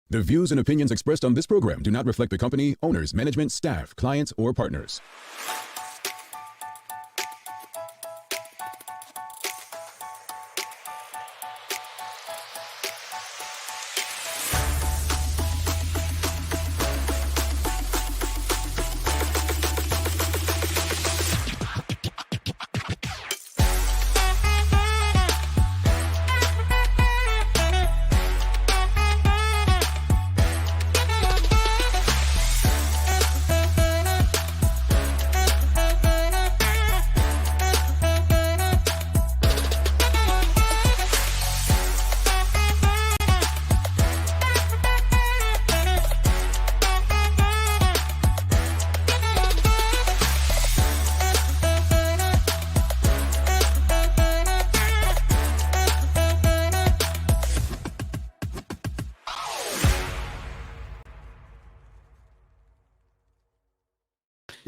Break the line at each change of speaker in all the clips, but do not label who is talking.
The views and opinions expressed on this program do not reflect the company, owners, management, staff, clients, or partners.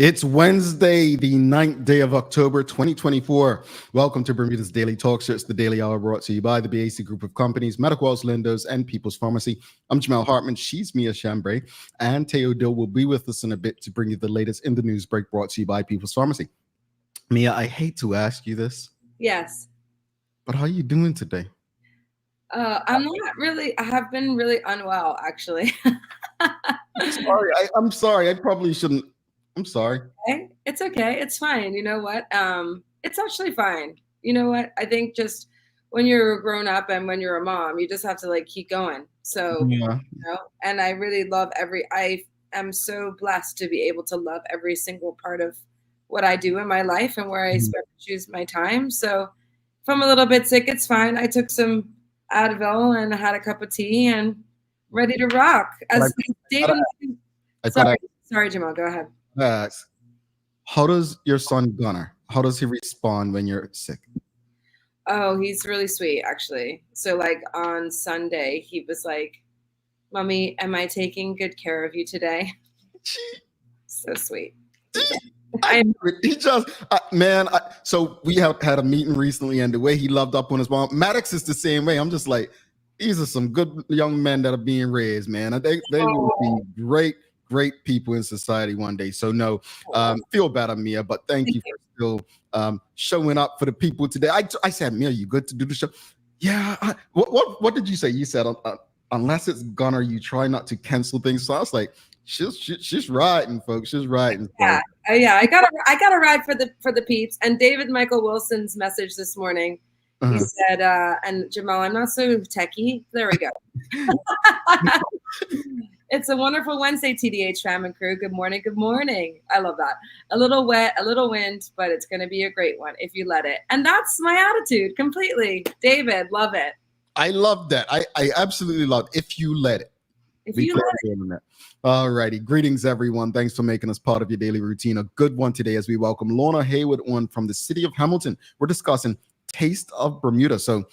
It's Wednesday, the 9th day of October, 2024. Welcome to Bermuda's Daily Talk Show. It's the Daily Hour brought to you by the BAC Group of Companies, Medical House Lenders, and People's Pharmacy. I'm Jamel Hartman. She's Mia Chambray. And Teo Dill will be with us in a bit to bring you the latest in the news break brought to you by People's Pharmacy. Mia, I hate to ask you this.
Yes.
But how are you doing today?
I'm not really, I have been really unwell, actually.
I'm sorry. I probably shouldn't. I'm sorry.
Okay. It's okay. It's fine. You know what? It's actually fine. You know what? I think just when you're a grown up and when you're a mom, you just have to like keep going. So,
Yeah.
you know, and I really love I am so blessed to be able to love every single part of what I do in my life and where I choose my time. So if I'm a little bit sick, it's fine. I took some Advil and had a cup of tea and ready to rock. Sorry, Jamal, go ahead.
How does your son Gunnar, how does he respond when you're sick?
Oh, he's really sweet, actually. So like on Sunday, he was like, "Mommy, am I taking good care of you today?" So sweet.
So we have had a meeting recently, and the way he loved up on his mom, Maddox is the same way. I'm just like, these are some good young men that are being raised, man. They will be great people in society one day. So no, feel better, Mia, but thank you for still showing up for the people today. I said, Mia, you good to do the show? Yeah. What did you say? You said, unless it's Gunner, you try not to cancel things. So I was like, she's riding, folks. She's riding.
Yeah. I got a ride for the peeps. And David Michael Wilson's message this morning, he said, and Jamal, I'm not so techie. There we go. It's a wonderful Wednesday, TDH fam and crew. Good morning. Good morning. I love that. A little wet, a little wind, but it's going to be a great one if you let it. And that's my attitude completely. David, love it.
I love that. I absolutely love it. If you let it. All righty. Greetings, everyone. Thanks for making us part of your daily routine. A good one today as we welcome Lorna Hayward on from the city of Hamilton. We're discussing Taste of Bermuda. So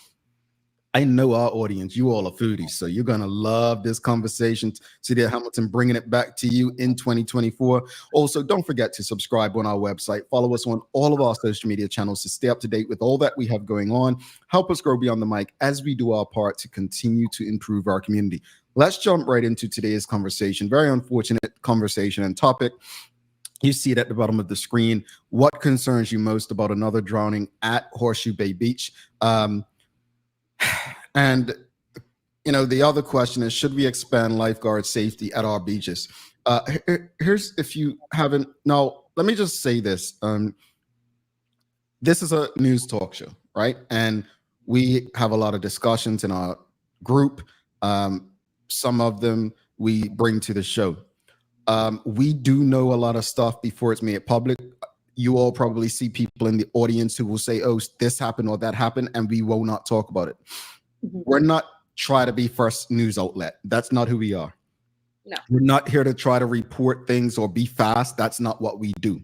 I know our audience, you all are foodies, so you're going to love this conversation. City of Hamilton bringing it back to you in 2024. Also, don't forget to subscribe on our website. Follow us on all of our social media channels to stay up to date with all that we have going on. Help us grow beyond the mic as we do our part to continue to improve our community. Let's jump right into today's conversation. Very unfortunate conversation and topic. You see it at the bottom of the screen. What concerns you most about another drowning at Horseshoe Bay Beach? And, you know, the other question is, should we expand lifeguard safety at our beaches? Here's, if you haven't, now, let me just say this. This is a news talk show, right? And we have a lot of discussions in our group. Some of them we bring to the show. We do know a lot of stuff before it's made public. You all probably see people in the audience who will say, oh, this happened or that happened, and we will not talk about it. We're not trying to be first news outlet. That's not who we are.
No.
We're not here to try to report things or be fast. That's not what we do.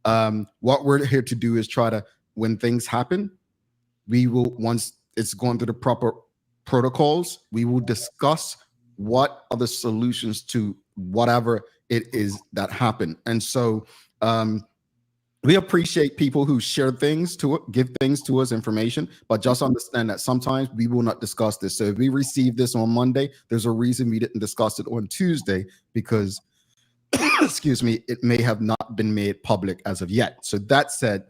What we're here to do is try to, when things happen, we will, once it's gone through the proper protocols, we will discuss what are the solutions to whatever it is that happened. And so We appreciate people who share things give things to us, information, but just understand that sometimes we will not discuss this. So if we receive this on Monday, there's a reason we didn't discuss it on Tuesday, because excuse me, it may have not been made public as of yet. So that said,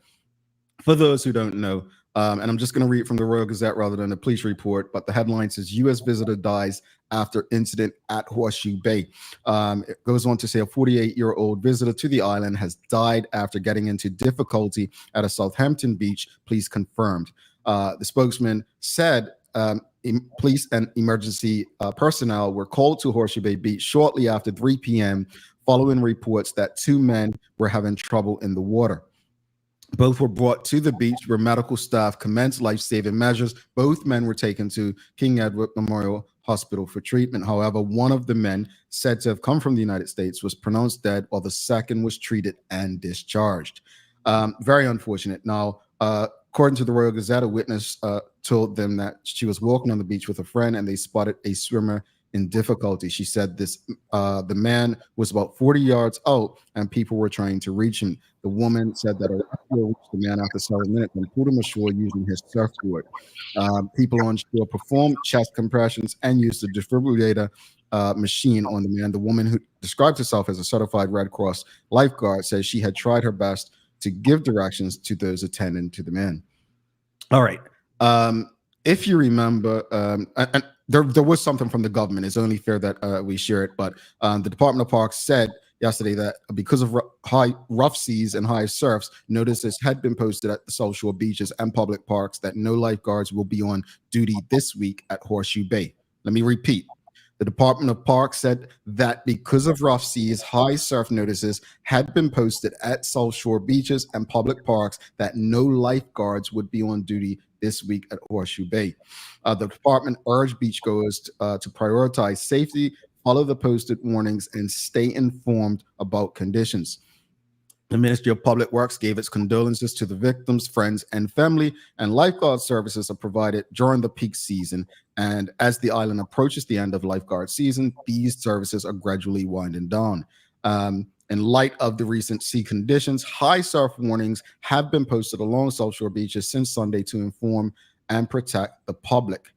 for those who don't know, and I'm just going to read from the Royal Gazette rather than the police report, but the headline says U.S. visitor dies after incident at Horseshoe Bay. It goes on to say a 48-year-old visitor to the island has died after getting into difficulty at a Southampton beach, police confirmed. The spokesman said police and emergency personnel were called to Horseshoe Bay Beach shortly after 3 p.m. following reports that 2 men were having trouble in the water. Both were brought to the beach where medical staff commenced life-saving measures. Both men were taken to King Edward Memorial Hospital for treatment. However, one of the men, said to have come from the United States, was pronounced dead, while the second was treated and discharged. Very unfortunate. Now, according to the Royal Gazette, a witness told them that she was walking on the beach with a friend and they spotted a swimmer in difficulty. She said the man was about 40 yards out and people were trying to reach him. The woman said that a rescuer reached the man after 7 minutes and pulled him ashore using his surfboard. People on shore performed chest compressions and used the defibrillator machine on the man. The woman, who described herself as a certified Red Cross lifeguard, says she had tried her best to give directions to those attending to the man. All right. If you remember, and there was something from the government. It's only fair that we share it. But the Department of Parks said yesterday that because of rough seas and high surfs, notices had been posted at the South Shore beaches and public parks that no lifeguards will be on duty this week at Horseshoe Bay. Let me repeat. The Department of Parks said that because of rough seas, high surf notices had been posted at South Shore beaches and public parks that no lifeguards would be on duty this week at Horseshoe Bay. The department urged beachgoers to prioritize safety, follow the posted warnings, and stay informed about conditions. The Ministry of Public Works gave its condolences to the victims, friends, and family, and lifeguard services are provided during the peak season. And as the island approaches the end of lifeguard season, these services are gradually winding down. In light of the recent sea conditions, high surf warnings have been posted along South Shore beaches since Sunday to inform and protect the public.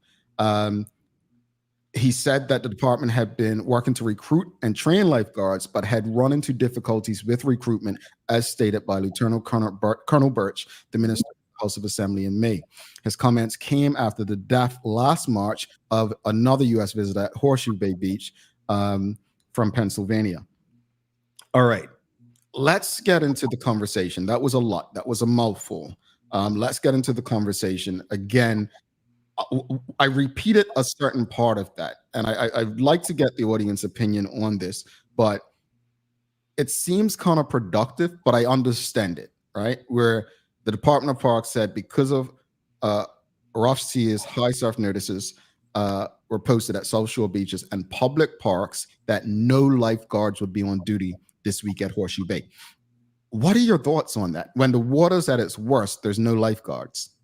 He said that the department had been working to recruit and train lifeguards, but had run into difficulties with recruitment, as stated by Lieutenant Colonel Birch, the Minister of the House of Assembly, in May. His comments came after the death last March of another U.S. visitor at Horseshoe Bay Beach from Pennsylvania. All right, let's get into the conversation. That was a lot. That was a mouthful. Let's get into the conversation. Again, I repeated a certain part of that, and I'd like to get the audience opinion on this, but it seems counterproductive, but I understand it, right? Where the Department of Parks said because of rough seas, high surf notices were posted at South Shore beaches and public parks that no lifeguards would be on duty this week at Horseshoe Bay. What are your thoughts on that? When the water's at its worst, there's no lifeguards.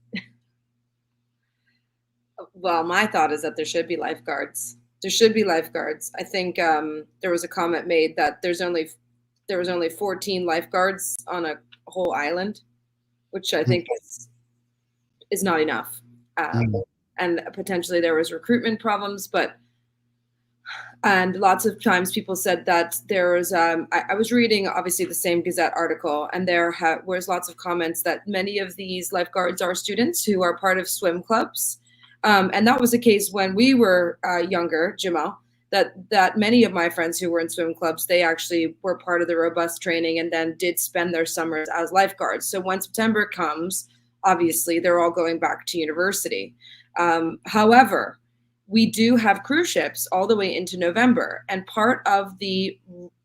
Well, my thought is that there should be lifeguards. There should be lifeguards. I think there was a comment made that there was only 14 lifeguards on a whole island, which I think is not enough. And potentially there was recruitment problems, and lots of times people said that there was, I was reading obviously the same Gazette article, and there was lots of comments that many of these lifeguards are students who are part of swim clubs. And that was the case when we were younger, Jamal, that many of my friends who were in swim clubs, they actually were part of the robust training and then did spend their summers as lifeguards. So when September comes, obviously they're all going back to university. However, we do have cruise ships all the way into November, and part of the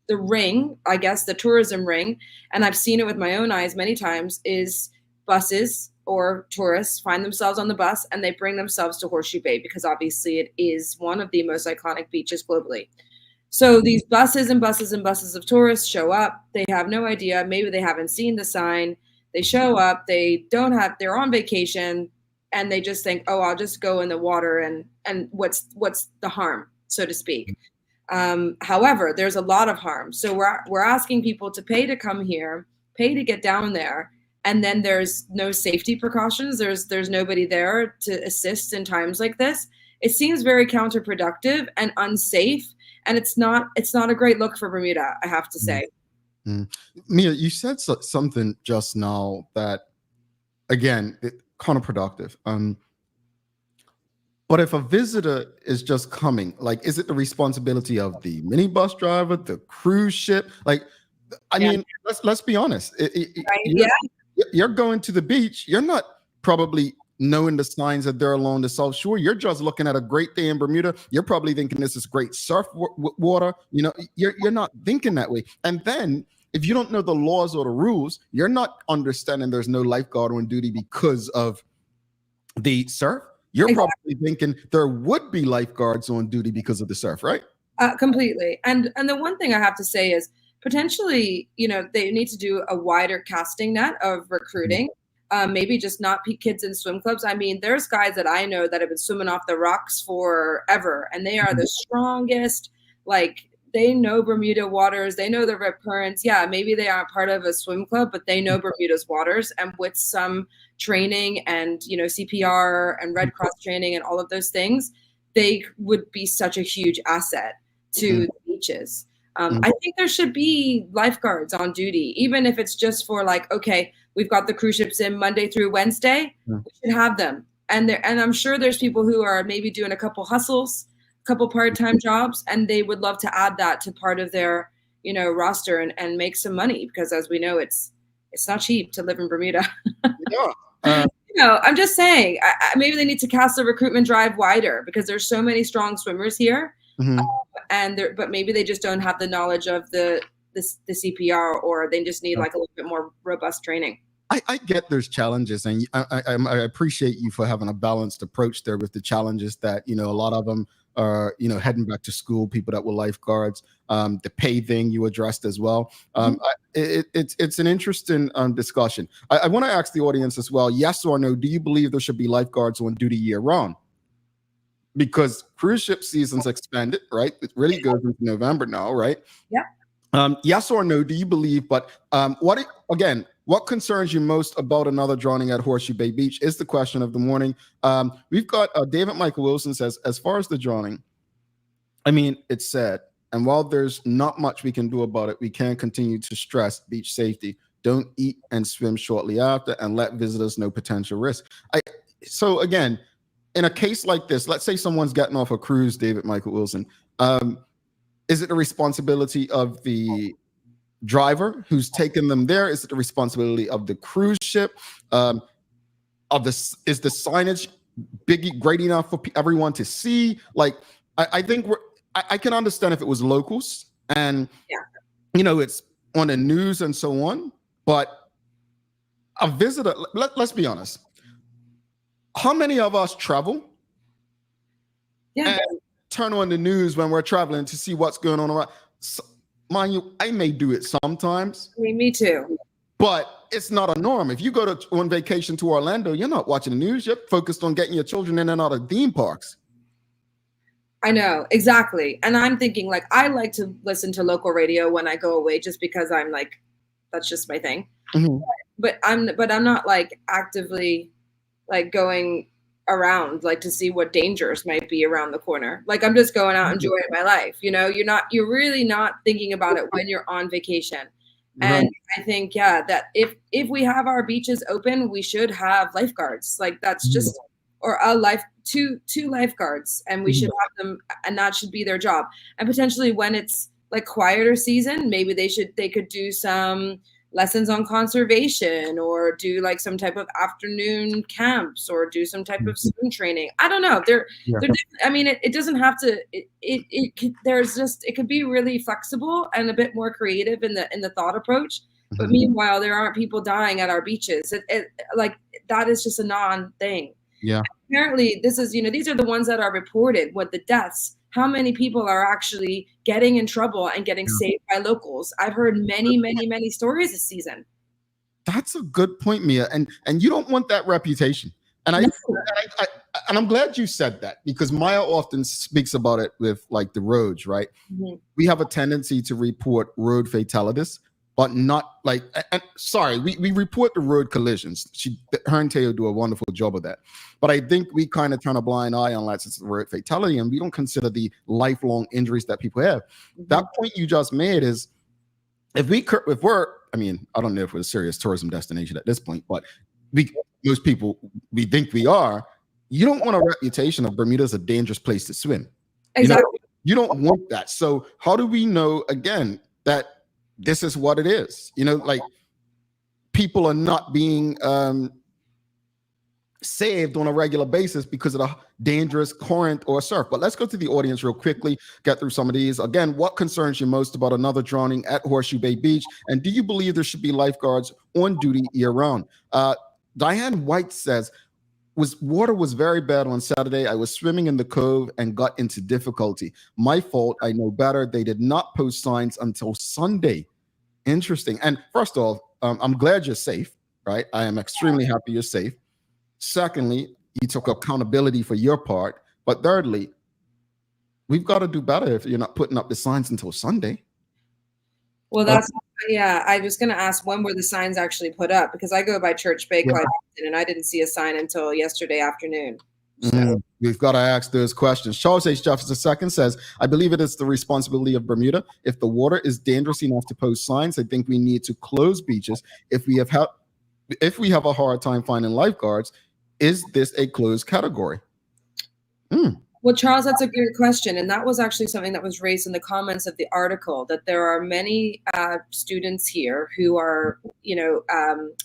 ring, I guess the tourism ring, and I've seen it with my own eyes many times, is buses or tourists find themselves on the bus and they bring themselves to Horseshoe Bay because obviously it is one of the most iconic beaches globally. So these buses and buses and buses of tourists show up. They have no idea. Maybe they haven't seen the sign. They show up. They're on vacation and they just think, oh, I'll just go in the water and what's the harm, so to speak. However, there's a lot of harm. So we're asking people to pay to come here. pay to get down there, and then there's no safety precautions. There's nobody there to assist in times like this. It seems very counterproductive and unsafe, and it's not a great look for Bermuda, I have to say.
Mia, you said something just now that, again, counterproductive. But if a visitor is just coming, like, is it the responsibility of the minibus driver, the cruise ship? Like, I mean, let's be honest. You're going to the beach. You're not probably knowing the signs that they're along the South Shore. You're just looking at a great day in Bermuda. You're probably thinking this is great surf water. You know, you're not thinking that way. And then if you don't know the laws or the rules, you're not understanding there's no lifeguard on duty because of the surf. You're probably thinking there would be lifeguards on duty because of the surf, right?
Completely. And the one thing I have to say is potentially, you know, they need to do a wider casting net of recruiting. Maybe just not kids in swim clubs. I mean, there's guys that I know that have been swimming off the rocks forever, and they are the strongest. Like, they know Bermuda waters. They know the rip currents. Yeah, maybe they aren't part of a swim club, but they know Bermuda's waters. And with some training and, you know, CPR and Red Cross training and all of those things, they would be such a huge asset to the beaches. I think there should be lifeguards on duty, even if it's just for like, okay, we've got the cruise ships in Monday through Wednesday. We should have them. And I'm sure there's people who are maybe doing a couple hustles, a couple part-time jobs, and they would love to add that to part of their, you know, roster and make some money, because as we know, it's not cheap to live in Bermuda. You know, I'm just saying, maybe they need to cast the recruitment drive wider, because there's so many strong swimmers here. But maybe they just don't have the knowledge of the CPR, or they just need like a little bit more robust training.
I get there's challenges, and I appreciate you for having a balanced approach there with the challenges that, you know, a lot of them are, you know, heading back to school, people that were lifeguards, the pay thing you addressed as well. It's an interesting discussion. I want to ask the audience as well, yes or no, do you believe there should be lifeguards on duty year round? Because cruise ship season's expanded, right? It really goes into November now, right?
Yeah.
Yes or no, do you believe? But what concerns you most about another drowning at Horseshoe Bay Beach is the question of the morning. We've got David Michael Wilson says, as far as the drowning, I mean, it's sad. And while there's not much we can do about it, we can continue to stress beach safety. Don't eat and swim shortly after, and let visitors know potential risk. So again, in a case like this, let's say someone's getting off a cruise, David Michael Wilson, is it the responsibility of the driver who's taken them there? Is it the responsibility of the cruise ship? Is the signage great enough for everyone to see? Like, I think I can understand if it was locals and you know, it's on the news and so on, but a visitor, let's be honest. How many of us travel and turn on the news when we're traveling to see what's going on around? Mind you, I may do it sometimes.
Me too.
But it's not a norm. If you go on vacation to Orlando, you're not watching the news. You're focused on getting your children in and out of theme parks.
I know, exactly. And I'm thinking, like, I like to listen to local radio when I go away, just because I'm like, that's just my thing. But I'm not like actively like going around like to see what dangers might be around the corner. Like, I'm just going out enjoying my life. You know, you're really not thinking about it when you're on vacation. And I think, that if we have our beaches open, we should have lifeguards. Like, that's just, or two lifeguards, and we should have them, and that should be their job. And potentially when it's like quieter season, maybe they could do some lessons on conservation, or do like some type of afternoon camps, or do some type of swim training. I don't know. I mean, it doesn't have to. It could be really flexible and a bit more creative in the thought approach. But meanwhile, there aren't people dying at our beaches. Like, that is just a non-thing.
Yeah.
Apparently, this is, these are the ones that are reported with the deaths. How many people are actually getting in trouble and getting saved by locals? I've heard many, many, many stories this season.
That's a good point, Mia. And you don't want that reputation. And and I'm glad you said that, because Maya often speaks about it with like the roads, right? We have a tendency to report road fatalities but not like, and sorry, we report the road collisions. Her and Teo do a wonderful job of that. But I think we kind of turn a blind eye unless it's a road fatality, and we don't consider the lifelong injuries that people have. That point you just made is, if we're, I mean, I don't know if we're a serious tourism destination at this point, but most people, we think we are. You don't want a reputation of Bermuda as a dangerous place to swim.
Exactly.
You don't want that. So how do we know, again, that this is what it is? Like, people are not being saved on a regular basis because of the dangerous current or surf. But let's go to the audience real quickly, get through some of these. Again, what concerns you most about another drowning at Horseshoe Bay Beach? And do you believe there should be lifeguards on duty year-round? Diane White says, water was very bad on Saturday. I was swimming in the cove and got into difficulty. My fault. I know better. They did not post signs until Sunday. Interesting. And first of all, I'm glad you're safe, right? I am extremely happy you're safe. Secondly, you took accountability for your part. But thirdly, we've got to do better if you're not putting up the signs until Sunday.
Well, I was going to ask, when were the signs actually put up? Because I go by Church Bay quite often, and I didn't see a sign until yesterday afternoon. So.
We've got to ask those questions. Charles H. Jefferson II says, I believe it is the responsibility of Bermuda. If the water is dangerous enough to post signs, I think we need to close beaches. If we have a hard time finding lifeguards, is this a closed category?
Well, Charles, that's a good question. And that was actually something that was raised in the comments of the article, that there are many students here who are,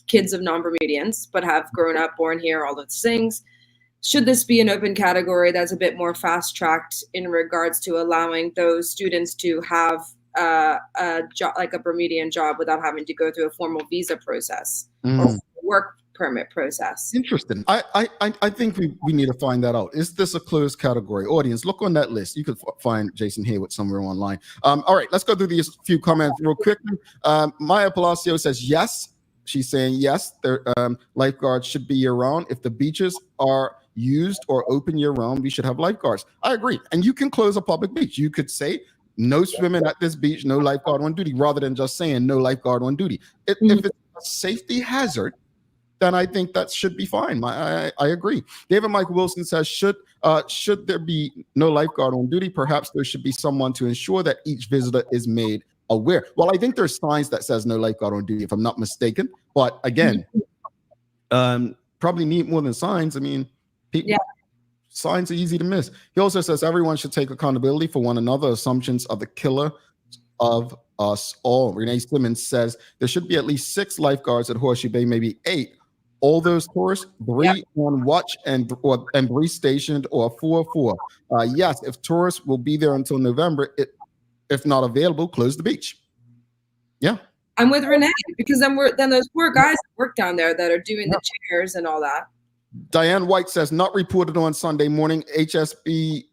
kids of non-Bermudians, but have grown up, born here, all those things. Should this be an open category that's a bit more fast-tracked in regards to allowing those students to have a job, like a Bermudian job, without having to go through a formal visa process or work permit process?
Interesting. I think we need to find that out. Is this a closed category? Audience, look on that list. You could find Jason Hayward somewhere online. All right, let's go through these few comments real quickly. Maya Palacio says yes. She's saying yes, lifeguards should be year-round. If the beaches are used or open year-round, we should have lifeguards. I agree. And you can close a public beach. You could say no swimming at this beach, no lifeguard on duty, rather than just saying no lifeguard on duty. If it's a safety hazard, then I think that should be fine. I agree. David Mike Wilson says, should there be no lifeguard on duty? Perhaps there should be someone to ensure that each visitor is made aware. Well, I think there's signs that says no lifeguard on duty, if I'm not mistaken. But again, probably need more than signs. I mean, signs are easy to miss. He also says everyone should take accountability for one another. Assumptions are the killer of us all. Renee Simmons says there should be at least 6 lifeguards at Horseshoe Bay, maybe 8. All those tourists, 3 on watch and 3 stationed, or 4. Yes, if tourists will be there until November, if not available, close the beach. Yeah,
I'm with Renee, because then those poor guys that work down there that are doing the chairs and all that.
Diane White says not reported on Sunday morning. HSB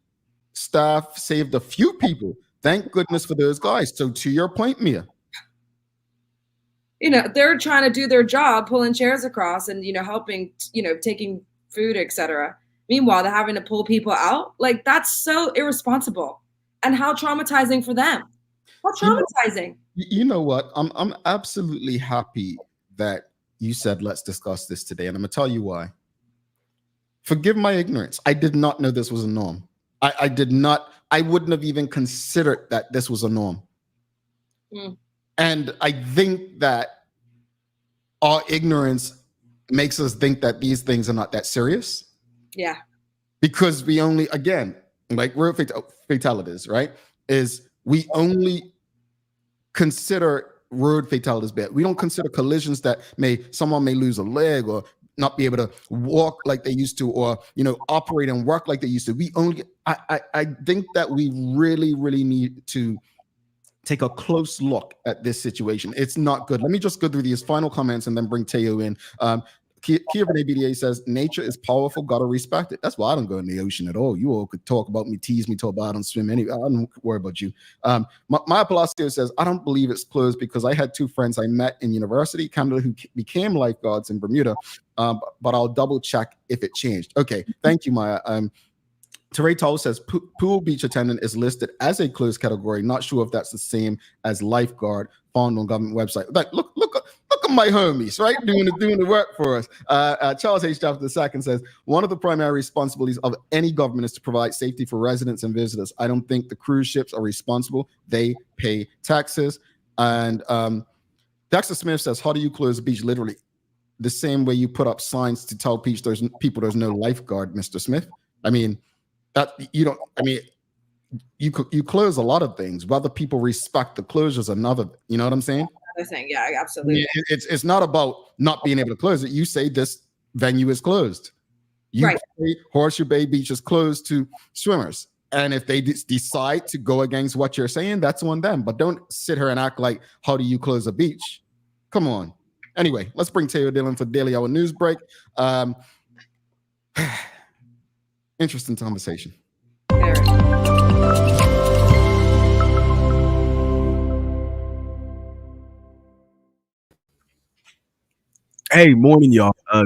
staff saved a few people. Thank goodness for those guys. So to your point, Mia,
they're trying to do their job, pulling chairs across and, helping, taking food, etc. Meanwhile, they're having to pull people out. Like, that's so irresponsible. And how traumatizing for them. How traumatizing.
You know what? I'm absolutely happy that you said, let's discuss this today. And I'm going to tell you why. Forgive my ignorance. I did not know this was a norm. I wouldn't have even considered that this was a norm. And I think that our ignorance makes us think that these things are not that serious. Yeah. Because we only, again, like road fatalities, right? Is we only consider road fatalities bad. We don't consider collisions that someone may lose a leg or not be able to walk like they used to, or operate and work like they used to. I think that we really, really need to take a close look at this situation. It's not good. Let me just go through these final comments and then bring Teo in. Kia Renee BDA says, nature is powerful, gotta respect it. That's why I don't go in the ocean at all. You all could talk about me, tease me, talk about I don't swim anyway. I don't worry about you. Maya Palacio says, I don't believe it's closed because I had 2 friends I met in university, Canada, who became lifeguards in Bermuda, but I'll double check if it changed. Okay, thank you, Maya. Teray Toll says pool beach attendant is listed as a closed category. Not sure if that's the same as lifeguard found on government website. Like, look at my homies, right? Doing the work for us. Charles H. Jaffe II says, one of the primary responsibilities of any government is to provide safety for residents and visitors. I don't think the cruise ships are responsible. They pay taxes. And Dexter Smith says, how do you close a beach? Literally the same way you put up signs to tell people there's no lifeguard, Mr. Smith. I mean, you close a lot of things. Whether people respect the closure is another. You know what I'm saying?
Another thing, yeah, absolutely.
It's not about not being able to close it. You say this venue is closed. You say Horseshoe Bay Beach is closed to swimmers, and if they decide to go against what you're saying, that's on them. But don't sit here and act like, how do you close a beach? Come on. Anyway, let's bring Taylor Dillon for Daily Hour News Break. Interesting conversation.
Hey, morning, y'all. Have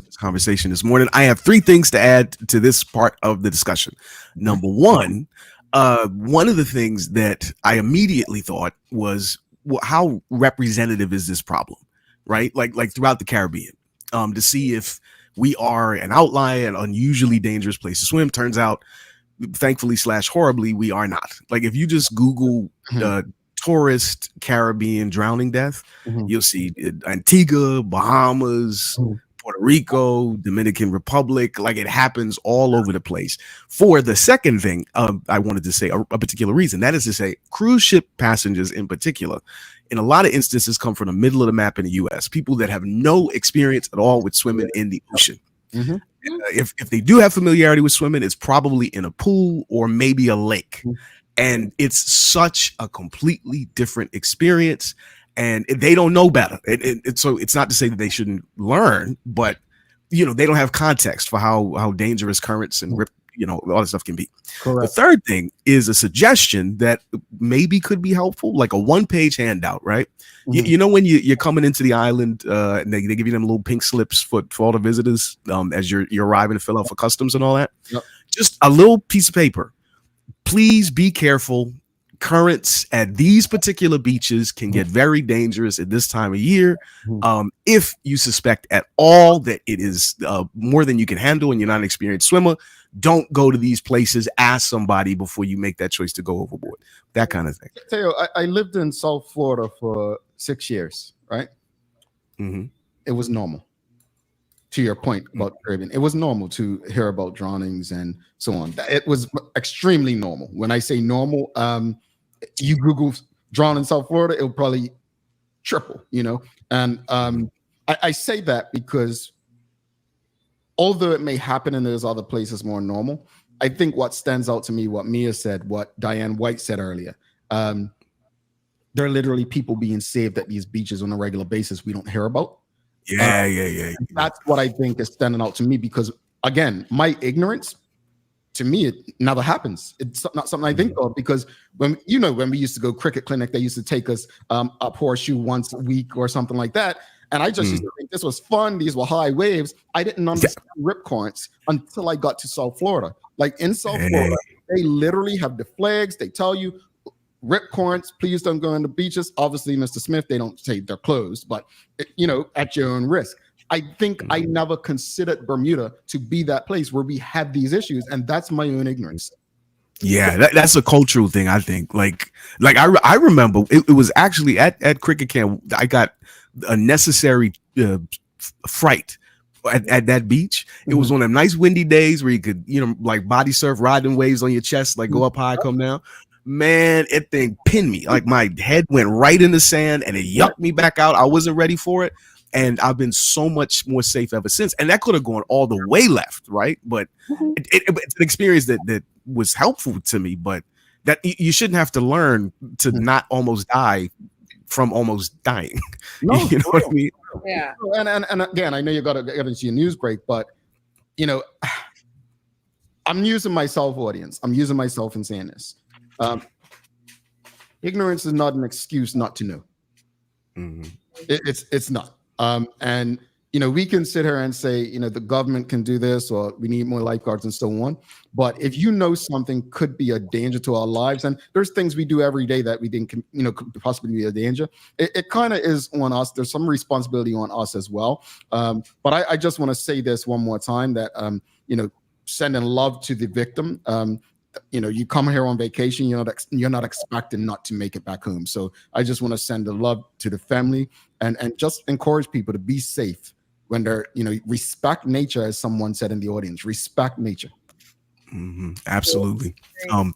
this conversation this morning. I have 3 things to add to this part of the discussion. Number one of the things that I immediately thought was, well, how representative is this problem, right? Like throughout the Caribbean, to see if we are an outlier, an unusually dangerous place to swim. Turns out, thankfully / horribly, we are not. Like, if you just Google tourist Caribbean drowning death, you'll see Antigua, Bahamas, Puerto Rico, Dominican Republic. Like, it happens all over the place. For the second thing, I wanted to say a particular reason. That is to say, cruise ship passengers in particular, in a lot of instances, come from the middle of the map in the U.S. People that have no experience at all with swimming in the ocean. If they do have familiarity with swimming, it's probably in a pool or maybe a lake. And it's such a completely different experience, and they don't know better. So it's not to say that they shouldn't learn, but they don't have context for how dangerous currents and all that stuff can be. Correct. The third thing is a suggestion that maybe could be helpful, like a 1-page handout, right? When you're coming into the island, and they give you them little pink slips for all the visitors as you're arriving to fill out for customs and all that. Yep. Just a little piece of paper. Please be careful. Currents at these particular beaches can get very dangerous at this time of year. If you suspect at all that it is more than you can handle and you're not an experienced swimmer, don't go to these places. Ask somebody before you make that choice to go overboard. That kind of thing. Teo,
I lived in South Florida for 6 years, right? It was normal. To your point about Caribbean, it was normal to hear about drownings and so on. It was extremely normal. When I say normal, you Google drown in South Florida, it'll probably triple, And I say that because although it may happen and there's other places more normal, I think what stands out to me, what Mia said, what Diane White said earlier, there are literally people being saved at these beaches on a regular basis we don't hear about. Yeah. That's what I think is standing out to me because, again, my ignorance, to me, it never happens. It's not something I think of because when we used to go cricket clinic, they used to take us up Horseshoe once a week or something like that. And I just used to think this was fun. These were high waves. I didn't understand rip currents until I got to South Florida. Like in South Florida, they literally have the flags. They tell you, rip currents, please don't go on the beaches. Obviously, Mr. Smith, they don't say they're closed, but at your own risk. I think I never considered Bermuda to be that place where we have these issues, and that's my own ignorance.
Yeah, that's a cultural thing, I think. Like I remember it was actually at cricket camp. I got a necessary fright at that beach. It was one of them nice windy days where you could, like body surf, riding waves on your chest, like go up high, come down. Man, it thing pinned me. Like my head went right in the sand and it yucked me back out. I wasn't ready for it. And I've been so much more safe ever since. And that could have gone all the way left, right? But it's an experience that was helpful to me, but that you shouldn't have to learn to not almost die from almost dying.
No,
you know what I mean?
Yeah.
And again, I know you got to get into your news break, but I'm using myself, audience. I'm using myself in saying this. Ignorance is not an excuse not to know. It's not. And we can sit here and say, the government can do this, or we need more lifeguards and so on. But if something could be a danger to our lives, and there's things we do every day that we think could possibly be a danger, it kind of is on us. There's some responsibility on us as well. But I just want to say this one more time, that sending love to the victim. You come here on vacation, you're not expecting not to make it back home. So I just want to send the love to the family, and just encourage people to be safe when they're, respect nature, as someone said in the audience, respect nature.
Mm-hmm. Absolutely.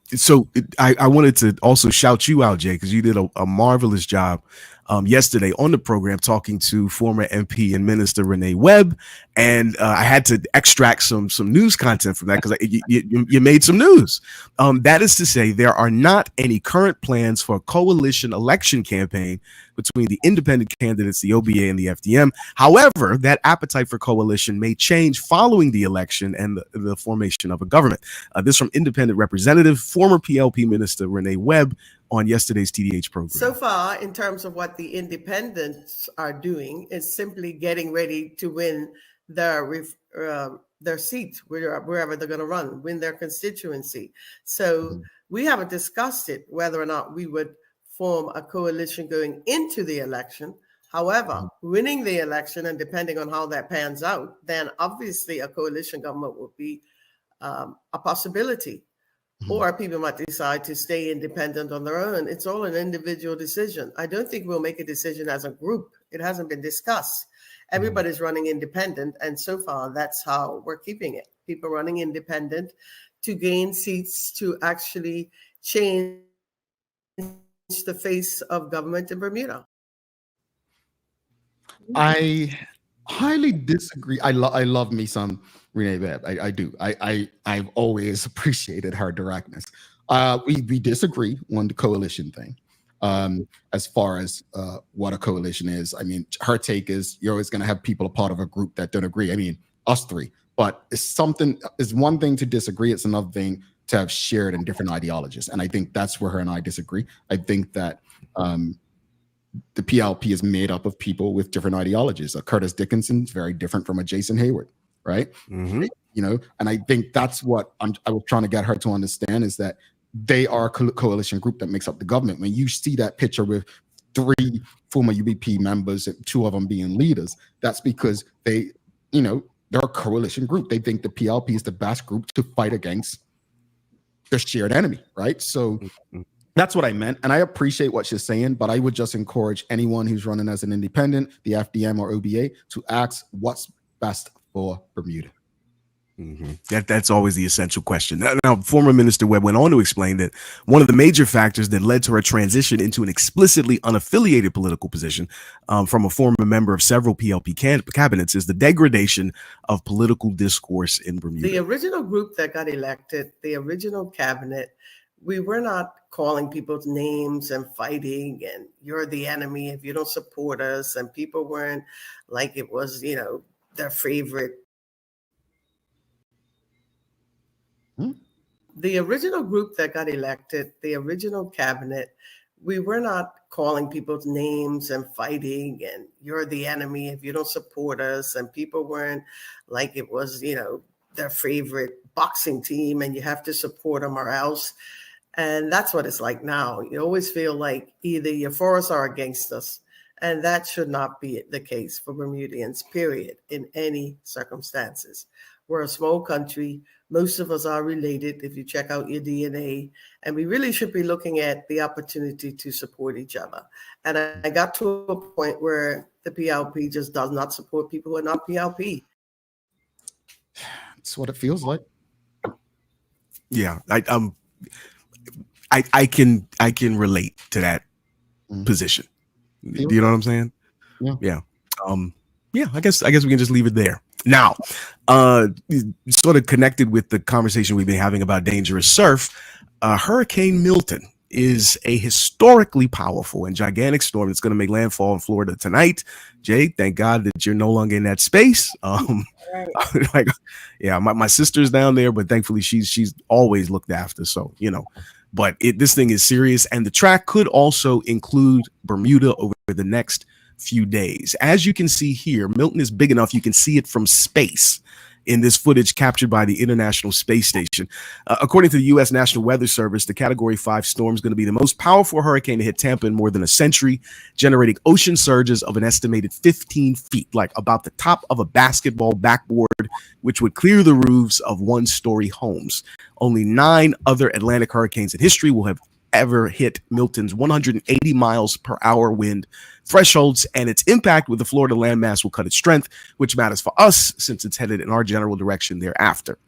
So I wanted to also shout you out, Jay, because you did a marvelous job yesterday on the program talking to former MP and Minister Renee Webb, and I had to extract some news content from that because you made some news. That is to say, there are not any current plans for a coalition election campaign between the independent candidates, the OBA and the FDM. However, that appetite for coalition may change following the election and the formation of a government. This from independent representative, former PLP Minister Renee Webb, on yesterday's TDH program.
So far, in terms of what the independents are doing, is simply getting ready to win their seat wherever they're going to run, win their constituency. So we haven't discussed it, whether or not we would form a coalition going into the election. However, winning the election, and depending on how that pans out, then obviously a coalition government would be a possibility. Or people might decide to stay independent on their own. It's all an individual decision. I don't think we'll make a decision as a group. It hasn't been discussed. Everybody's running independent, and so far that's how we're keeping it. People running independent to gain seats to actually change the face of government in Bermuda.
I highly disagree. I love me some Renee Webb. I do. I've always appreciated her directness. We disagree on the coalition thing. As far as what a coalition is, I mean, her take is you're always going to have people a part of a group that don't agree. I mean, us three. But it's one thing to disagree. It's another thing to have shared and different ideologies. And I think that's where her and I disagree. I think that the PLP is made up of people with different ideologies. Curtis Dickinson is very different from a Jason Hayward, right? And I think that's what I was trying to get her to understand, is that they are a coalition group that makes up the government. When you see that picture with 3 former UBP members and 2 of them being leaders, that's because they're a coalition group. They think the PLP is the best group to fight against the shared enemy, right? So that's what I meant. And I appreciate what she's saying, but I would just encourage anyone who's running as an independent, the FDM or OBA, to ask what's best for Bermuda.
That's always the essential question. Now, former Minister Webb went on to explain that one of the major factors that led to her transition into an explicitly unaffiliated political position from a former member of several PLP cabinets is the degradation of political discourse in Bermuda.
The original group that got elected, the original cabinet, we were not calling people's names and fighting and you're the enemy if you don't support us. And people weren't like it was, their favorite. The original group that got elected, the original cabinet, we were not calling people's names and fighting and you're the enemy if you don't support us. And people weren't like it was, their favorite boxing team and you have to support them or else. And that's what it's like now. You always feel like either you're for us or against us. And that should not be the case for Bermudians, period, in any circumstances. We're a small country. Most of us are related if you check out your DNA. And we really should be looking at the opportunity to support each other. And I got to a point where the PLP just does not support people who are not PLP.
That's what it feels like.
Yeah, I can relate to that position. Do you know what I'm saying? Yeah. I guess we can just leave it there. Now, sort of connected with the conversation we've been having about dangerous surf, Hurricane Milton is a historically powerful and gigantic storm that's going to make landfall in Florida tonight. Jay, thank God that you're no longer in that space. My sister's down there, but thankfully she's always looked after. So, but this thing is serious, and the track could also include Bermuda over the next few days. As you can see here, Milton is big enough you can see it from space in this footage captured by the International Space Station. According to the U.S. National Weather Service, the Category 5 storm is going to be the most powerful hurricane to hit Tampa in more than a century, generating ocean surges of an estimated 15 feet, like about the top of a basketball backboard, which would clear the roofs of one-story homes. Only 9 other Atlantic hurricanes in history will have ever hit Milton's 180 miles per hour wind thresholds, and its impact with the Florida landmass will cut its strength, which matters for us since it's headed in our general direction thereafter.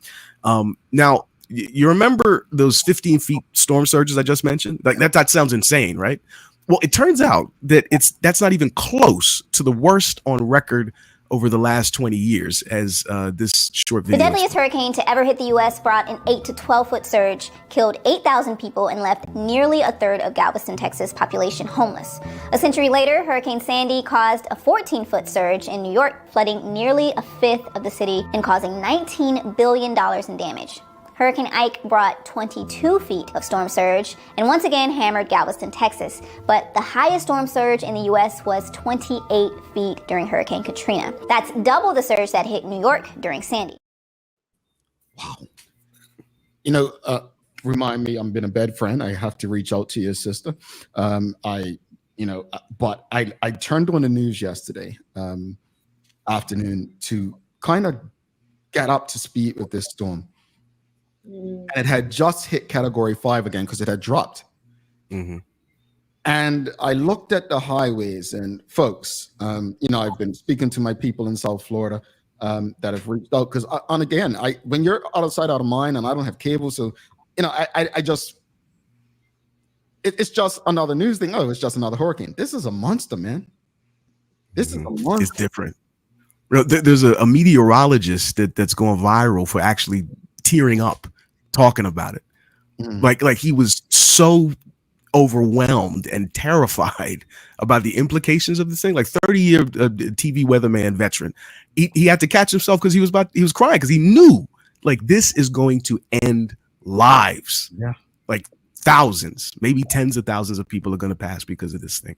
Now, you remember those 15 feet storm surges I just mentioned? Like that sounds insane, right? Well, it turns out that that's not even close to the worst on record over the last 20 years, as this short video.
The deadliest hurricane to ever hit the U.S. brought an 8 to 12 foot surge, killed 8,000 people, and left nearly a third of Galveston, Texas population homeless. A century later, Hurricane Sandy caused a 14-foot surge in New York, flooding nearly a fifth of the city and causing $19 billion in damage. Hurricane Ike brought 22 feet of storm surge and once again hammered Galveston, Texas. But the highest storm surge in the U.S. was 28 feet during Hurricane Katrina. That's double the surge that hit New York during Sandy.
Wow. Remind me, I'm been a bad friend. I have to reach out to your sister. But I turned on the news yesterday afternoon to kind of get up to speed with this storm. And it had just hit Category 5 again because it had dropped.
Mm-hmm.
And I looked at the highways, and folks, I've been speaking to my people in South Florida that have reached out because, when you're out of sight, out of mind, and I don't have cable, so it's just another news thing. Oh, it's just another hurricane. This is a monster, man. This is a monster.
It's different. There's a meteorologist that's going viral for actually tearing up talking about it. Like he was so overwhelmed and terrified about the implications of this thing. Like 30-year TV weatherman veteran, he had to catch himself because he was crying because he knew like this is going to end lives.
Yeah,
like thousands, maybe tens of thousands of people are going to pass because of this thing.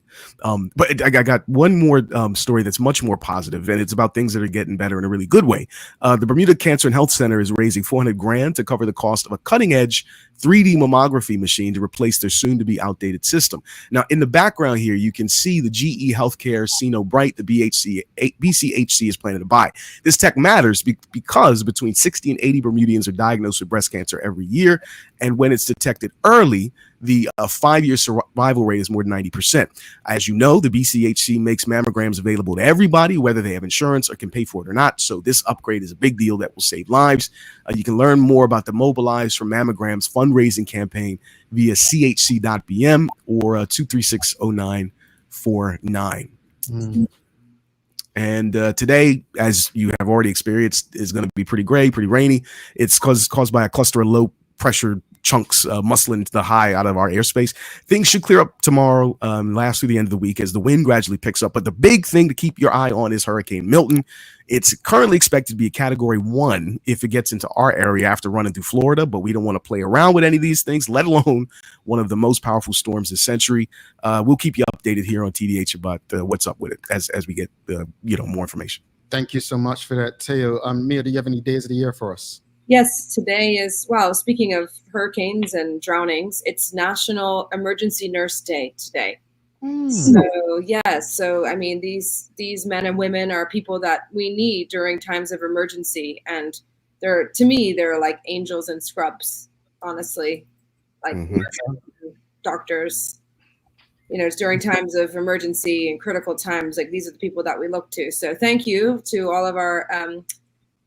But I got one more story that's much more positive, and it's about things that are getting better in a really good way. The Bermuda Cancer and Health Center is raising $400,000 to cover the cost of a cutting-edge 3D mammography machine to replace their soon-to-be outdated system. Now, in the background here, you can see the GE Healthcare Sino Bright, the BCHC is planning to buy. This tech matters because between 60 and 80 Bermudians are diagnosed with breast cancer every year, and when it's detected early, the 5-year survival rate is more than 90%. As you know, the BCHC makes mammograms available to everybody, whether they have insurance or can pay for it or not. So this upgrade is a big deal that will save lives. You can learn more about the Mobilize for Mammograms fundraising campaign via chc.bm or 2360949. And today, as you have already experienced, is going to be pretty gray, pretty rainy. It's caused by a cluster of low pressure chunks muscling the high out of our airspace. Things should clear up tomorrow, last through the end of the week as the wind gradually picks up. But the big thing to keep your eye on is Hurricane Milton. It's currently expected to be a Category 1 if it gets into our area after running through Florida, but we don't want to play around with any of these things, let alone one of the most powerful storms this century. We'll keep you updated here on TDH about what's up with it as we get more information.
Thank you so much for that, Teo. Mia, do you have any days of the year for us?
Yes, today is, speaking of hurricanes and drownings, it's National Emergency Nurse Day today. So I mean, these men and women are people that we need during times of emergency, and they're like angels in scrubs, honestly, like doctors. It's during times of emergency and critical times, like these are the people that we look to. So thank you to all of our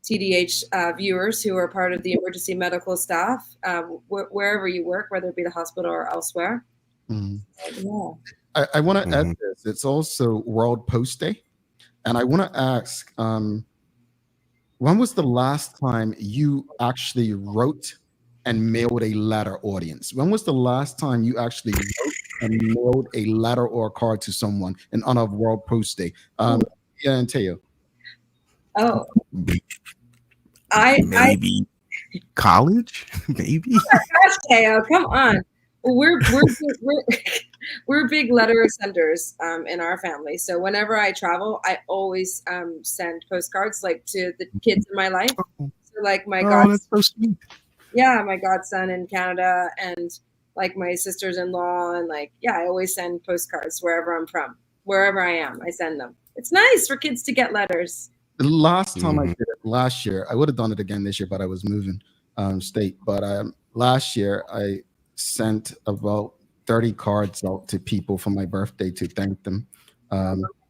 TDH viewers who are part of the emergency medical staff, wherever you work, whether it be the hospital or elsewhere.
I want to add this. It's also World Post Day. And I want to ask, when was the last time you actually wrote and mailed a letter, audience? When was the last time you actually wrote and mailed a letter or a card to someone in honor of World Post Day? Yeah, and Teo.
Oh,
maybe college, maybe.
Gosh, Teo, come on. We're We're big letter senders in our family. So whenever I travel, I always send postcards like to the kids in my life. So like my
That's so sweet.
yeah, my godson in Canada and like my sisters-in-law and like I always send postcards wherever I'm from, wherever I am, I send them. It's nice for kids to get letters.
The last time I did it last year, I would have done it again this year, but I was moving state. But last year I sent about 30 cards out to people for my birthday to thank them.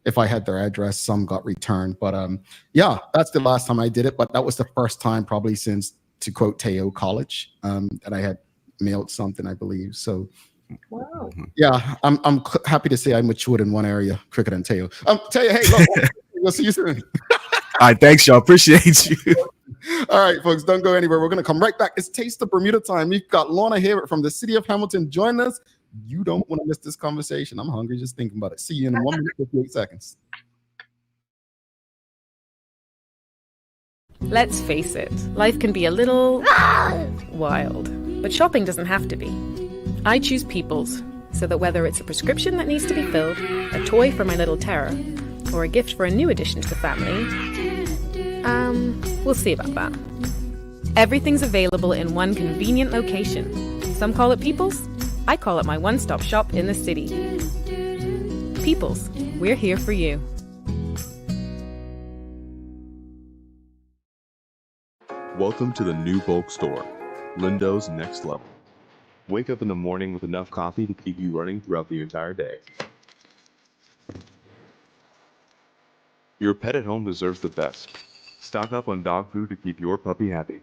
If I had their address, some got returned. But yeah, that's the last time I did it. But that was the first time probably since, to quote Teo, college, that I had mailed something, I believe. So
wow.
Yeah, I'm happy to say I matured in one area quicker than Teo. Teo, hey, look, we'll see you soon.
All right, thanks, y'all. Appreciate you.
All right, folks, don't go anywhere. We're going to come right back. It's Taste of Bermuda time. We've got Lorna Hayward from the city of Hamilton joining us. You don't want to miss this conversation. I'm hungry just thinking about it. See you in 1 minute, 58 seconds.
Let's face it, life can be a little wild, but shopping doesn't have to be. I choose People's, so that whether it's a prescription that needs to be filled, a toy for my little terror, or a gift for a new addition to the family, we'll see about that. Everything's available in one convenient location. Some call it People's. I call it my one-stop shop in the city. People's, we're here for you.
Welcome to the new bulk store, Lindo's Next Level. Wake up in the morning with enough coffee to keep you running throughout the entire day. Your pet at home deserves the best. Stock up on dog food to keep your puppy happy.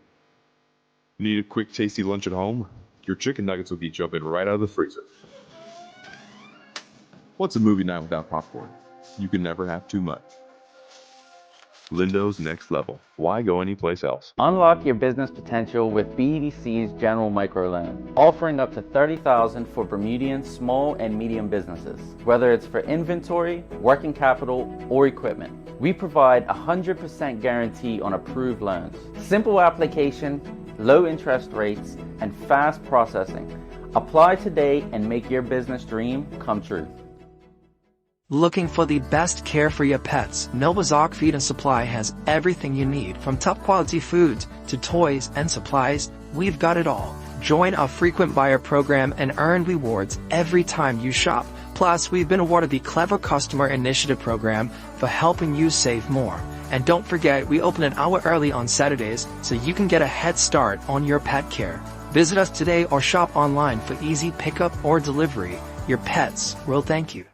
Need a quick, tasty lunch at home? Your chicken nuggets will be jumping right out of the freezer. What's a movie night without popcorn? You can never have too much. Lindo's Next Level. Why go anyplace else?
Unlock your business potential with BDC's General Microloan, offering up to $30,000 for Bermudian small and medium businesses. Whether it's for inventory, working capital, or equipment, we provide 100% guarantee on approved loans. Simple application, low interest rates, and fast processing. Apply today and make your business dream come true.
Looking for the best care for your pets? Novazok Feed and Supply has everything you need, from top quality foods to toys and supplies. We've got it all. Join our frequent buyer program and earn rewards every time you shop. Plus, we've been awarded the Clever Customer Initiative program for helping you save more. And don't forget, we open an hour early on Saturdays so you can get a head start on your pet care. Visit us today or shop online for easy pickup or delivery. Your pets will thank you.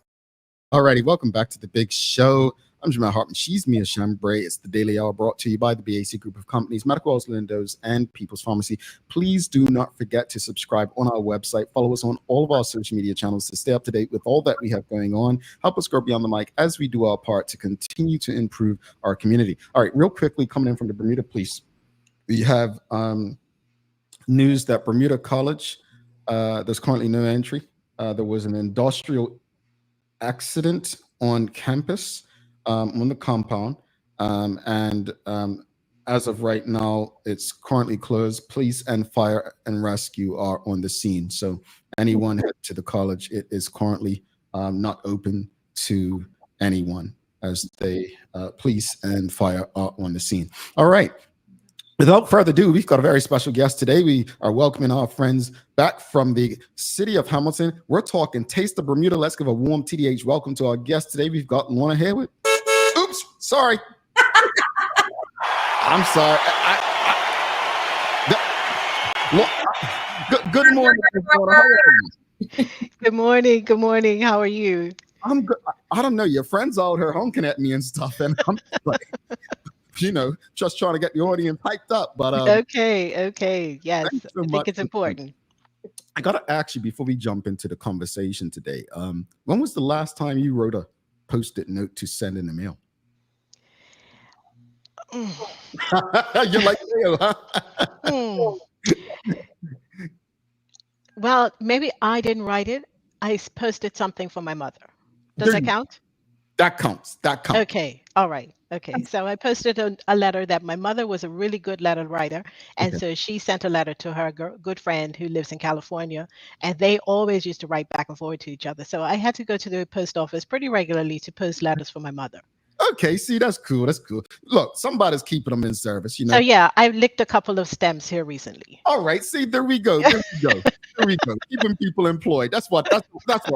Alrighty, welcome back to the big show. I'm Jamal Hartman. She's Mia Chambray. It's the Daily Hour brought to you by the BAC Group of Companies, Medical Wells, Lindo's, and People's Pharmacy. Please do not forget to subscribe on our website. Follow us on all of our social media channels to stay up to date with all that we have going on. Help us grow beyond the mic as we do our part to continue to improve our community. All right, real quickly, coming in from the Bermuda Police, we have news that Bermuda College, there's currently no entry. There was an industrial accident on campus, on the compound, and as of right now, it's currently closed. Police and fire and rescue are on the scene. So anyone head to the college, it is currently not open to anyone, as they police and fire are on the scene. All right. Without further ado, we've got a very special guest today. We are welcoming our friends back from the city of Hamilton. We're talking Taste of Bermuda. Let's give a warm TDH welcome to our guest today. We've got Lorna Hayward. Oops, sorry. I'm sorry. Good morning. How are you?
Good morning. Good morning. How are you?
I'm good. I don't know. Your friends out here honking at me and stuff, and I'm like, you know, just trying to get the audience hyped up. But
okay. Yes,
so
I think it's important.
I gotta ask you before we jump into the conversation today. When was the last time you wrote a post-it note to send in the mail? You're like mail, huh?
Well, maybe I didn't write it. I posted something for my mother. Does that count?
That counts.
Okay. All right. Okay, so I posted a letter that my mother was a really good letter writer. And
Okay.
so she sent a letter to her good friend who lives in California. And they always used to write back and forward to each other. So I had to go to the post office pretty regularly to post letters for my mother.
Okay, see, that's cool. That's cool. Look, somebody's keeping them in service, you
So
know.
yeah, I've licked a couple of stems here recently.
All right, see, there we go. There we go. There we go. Keeping people employed. That's what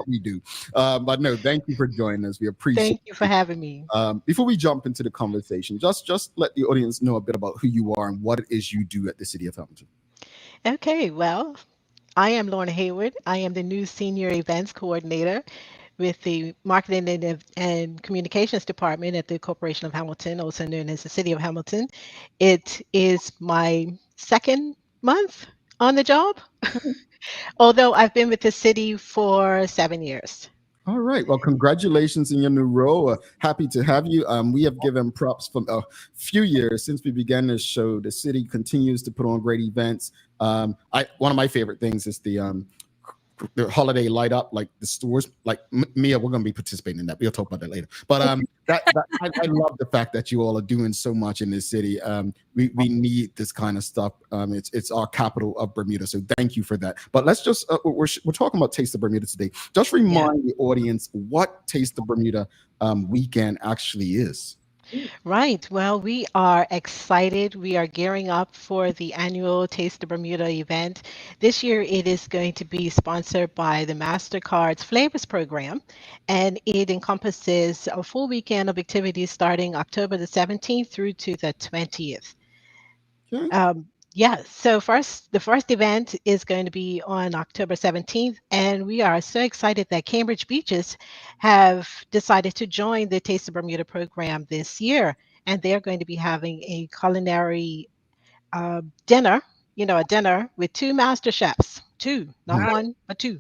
we do. But no, thank you for joining us. We appreciate
Thank you for having me.
Before we jump into the conversation, just let the audience know a bit about who you are and what it is you do at the City of Hamilton.
Okay, well, I am Lorna Hayward. I am the new Senior Events Coordinator with the Marketing and Communications Department at the Corporation of Hamilton, also known as the City of Hamilton. It is my second month on the job, although I've been with the city for 7 years.
All right. Well, congratulations in your new role. Happy to have you. We have given props for a few years since we began this show. The city continues to put on great events. One of my favorite things is the holiday light up, like the stores. Like Mia, we're going to be participating in that. We'll talk about that later. But I love the fact that you all are doing so much in this city. We need this kind of stuff. It's our capital of Bermuda, so thank you for that. But let's just we're talking about Taste of Bermuda today. Just remind the audience what Taste of Bermuda weekend actually is.
Right. Well, we are excited. We are gearing up for the annual Taste of Bermuda event. This year, it is going to be sponsored by the MasterCard's Flavors program, and it encompasses a full weekend of activities starting October the 17th through to the 20th.
Okay.
Yeah, so the first event is going to be on October 17th, and we are so excited that Cambridge Beaches have decided to join the Taste of Bermuda program this year, and they're going to be having a culinary dinner, a dinner with two master chefs, two, not one, but two.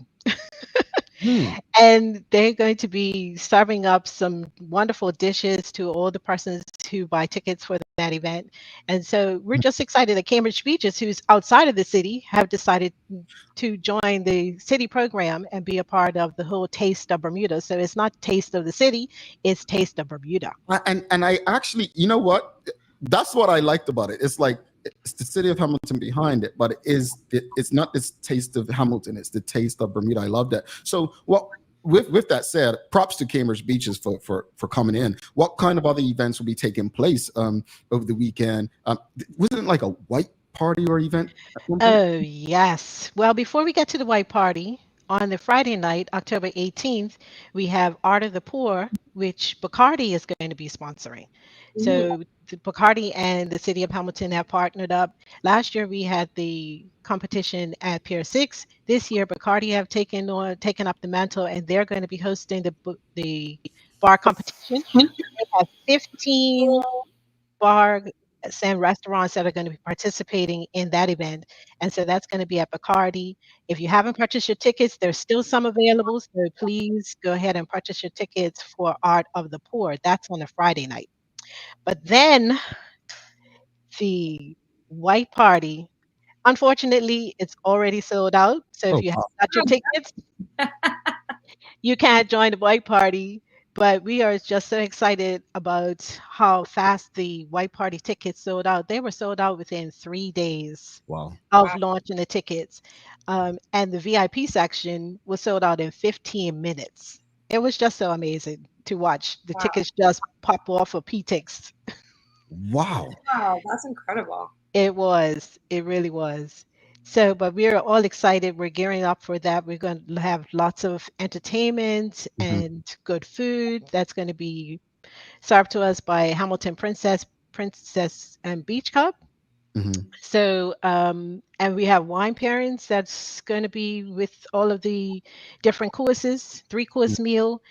And they're going to be serving up some wonderful dishes to all the persons who buy tickets for that event. And so we're just excited that Cambridge Beaches, who's outside of the city, have decided to join the city program and be a part of the whole Taste of Bermuda. So it's not Taste of the City, it's Taste of Bermuda.
And I actually, you know what? That's what I liked about it. It's like it's the City of Hamilton behind it, but it's not this Taste of Hamilton, it's the Taste of Bermuda. I love that. So with that said, props to Cambridge Beaches for coming in. What kind of other events will be taking place over the weekend? Wasn't it like a white party or event?
Oh, yes. Well, before we get to the white party, on the Friday night, October 18th, we have Art of the Poor, which Bacardi is going to be sponsoring. So Bacardi and the City of Hamilton have partnered up. Last year, we had the competition at Pier 6. This year, Bacardi have taken up the mantle, and they're going to be hosting the bar competition. They have 15 bars and restaurants that are going to be participating in that event. And so that's going to be at Bacardi. If you haven't purchased your tickets, there's still some available. So please go ahead and purchase your tickets for Art of the Poor. That's on a Friday night. But then the white party, unfortunately, it's already sold out. So if you have got your tickets, you can't join the white party. But we are just so excited about how fast the white party tickets sold out. They were sold out within 3 days of launching the tickets. And the VIP section was sold out in 15 minutes. It was just so amazing to watch the tickets just pop off of PTix.
Wow,
that's incredible.
It was. It really was. So, but we're all excited. We're gearing up for that. We're going to have lots of entertainment and good food that's going to be served to us by Hamilton Princess and Beach Club. So, and we have wine pairings that's going to be with all of the different courses, 3-course meal.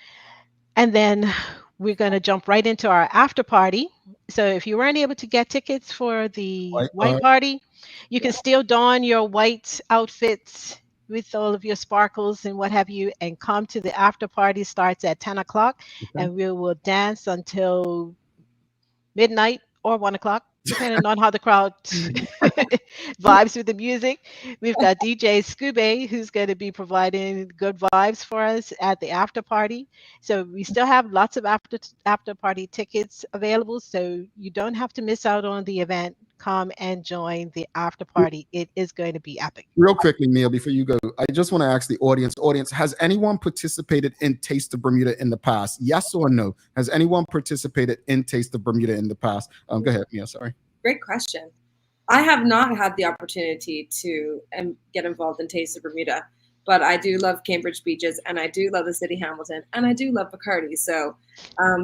And then we're going to jump right into our after party. So if you weren't able to get tickets for the white party, you can still don your white outfits with all of your sparkles and what have you, and come to the after party. Starts at 10 o'clock, and we will dance until midnight or 1 o'clock. depending on how the crowd vibes with the music. We've got DJ Scooby, who's going to be providing good vibes for us at the after party. So we still have lots of after party tickets available, so you don't have to miss out on the event. Come and join the after party. It is going to be epic.
Real quickly, Neil, before you go, I just want to ask the audience, has anyone participated in Taste of Bermuda in the past? Yes or no? Has anyone participated in Taste of Bermuda in the past? Go ahead, Mia, sorry.
Great question. I have not had the opportunity to get involved in Taste of Bermuda, but I do love Cambridge Beaches, and I do love the city Hamilton, and I do love Bacardi. So,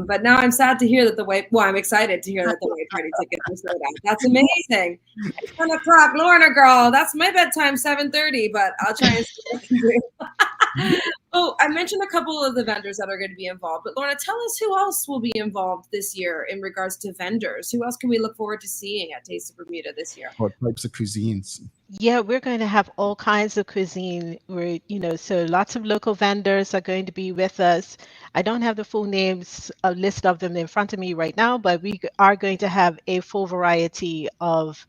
but now I'm sad to hear that I'm excited to hear that the White Party tickets are sold out. That's amazing. It's 10 o'clock, Lorna girl. That's my bedtime, 7:30, but I'll try and see what I can do. Oh, I mentioned a couple of the vendors that are going to be involved, but Lorna, tell us who else will be involved this year in regards to vendors. Who else can we look forward to seeing at Taste of Bermuda this year?
What types of cuisines?
Yeah, we're going to have all kinds of cuisine. So lots of local vendors are going to be with us. I don't have the full names, a list of them in front of me right now, but we are going to have a full variety of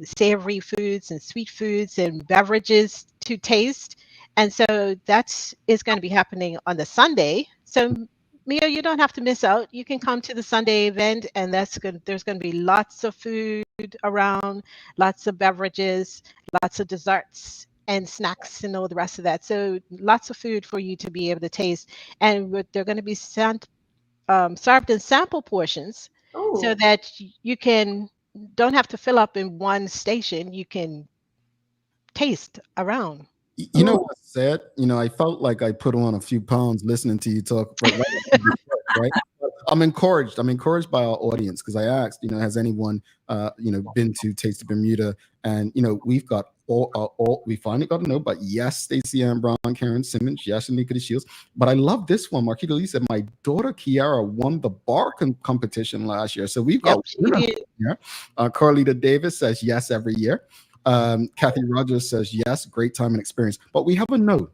savory foods and sweet foods and beverages to taste. And so that is going to be happening on the Sunday. So Mia, you don't have to miss out. You can come to the Sunday event, and there's going to be lots of food around, lots of beverages, lots of desserts and snacks and all the rest of that. So lots of food for you to be able to taste. And they're going to be served in sample portions so that you don't have to fill up in one station. You can taste around.
You know what's sad? I felt like I put on a few pounds listening to you talk. Right? I'm encouraged. I'm encouraged by our audience because I asked, has anyone, been to Taste of Bermuda? And we've got all. We finally got to know. But yes, Stacey Ann Brown, Karen Simmons, yes, Anika the Shields. But I love this one. Marquita Lee said my daughter Kiara won the bar competition last year, so we've got. Yeah. Carlita Davis says yes every year. Kathy Rogers says yes, great time and experience. But we have a no.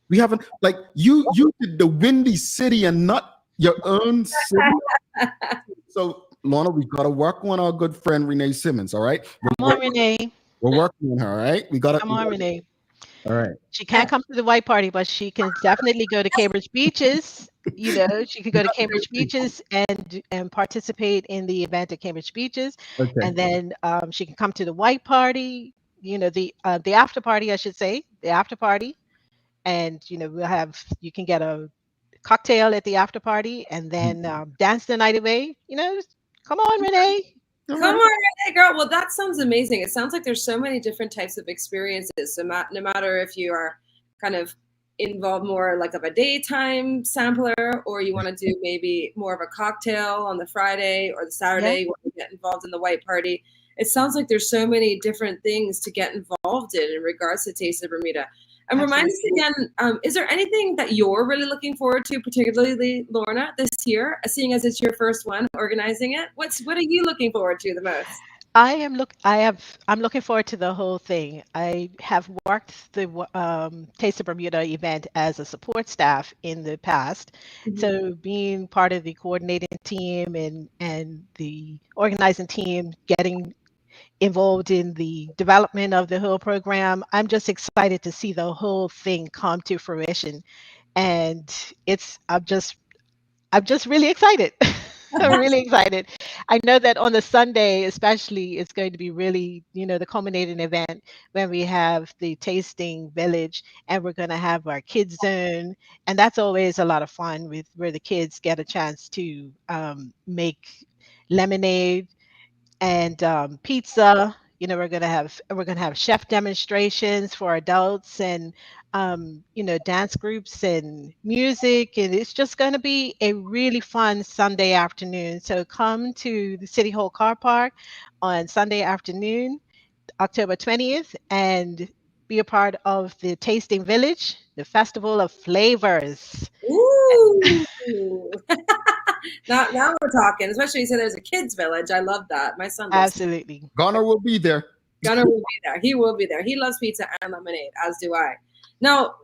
We haven't, like you did the Windy City and not your own city. So Lorna, we've got to work on our good friend Renee Simmons. All right.
Come on, Renee.
We're working on her. All right. We got to
come on, Renee.
All right.
She can't come to the White Party, but she can definitely go to Cambridge Beaches. She can go to Cambridge Beaches and participate in the event at Cambridge Beaches.
Okay.
And then she can come to the White Party, the after party, I should say, the after party. And, you can get a cocktail at the after party and then dance the night away. Come on, Renee.
Come on, Renee, girl. Well, that sounds amazing. It sounds like there's so many different types of experiences. So no matter if you are kind of involved more like of a daytime sampler, or you want to do maybe more of a cocktail on the Friday or the Saturday, you want to get involved in the White Party. It sounds like there's so many different things to get involved in regards to Taste of Bermuda. And remind us again, is there anything that you're really looking forward to, particularly Lorna, this year, seeing as it's your first one organizing it? What are you looking forward to the most?
I'm looking forward to the whole thing. I have worked the Taste of Bermuda event as a support staff in the past. Mm-hmm. So being part of the coordinating team and the organizing team, getting involved in the development of the whole program, I'm just excited to see the whole thing come to fruition. And I'm just really excited. I'm really excited. I know that on the Sunday, especially, it's going to be really, the culminating event when we have the tasting village, and we're going to have our kids zone. And that's always a lot of fun where the kids get a chance to make lemonade and pizza. We're gonna have chef demonstrations for adults and dance groups and music, and it's just going to be a really fun Sunday afternoon. So come to the City Hall car park on Sunday afternoon, October 20th, and be a part of the Tasting Village, the Festival of Flavors.
Ooh. Now we're talking, especially you said there's a kids village. I love that. My son loves
absolutely.
Gunnar will be there.
Gunnar will be there. He will be there. He loves pizza and lemonade, as do I. Now,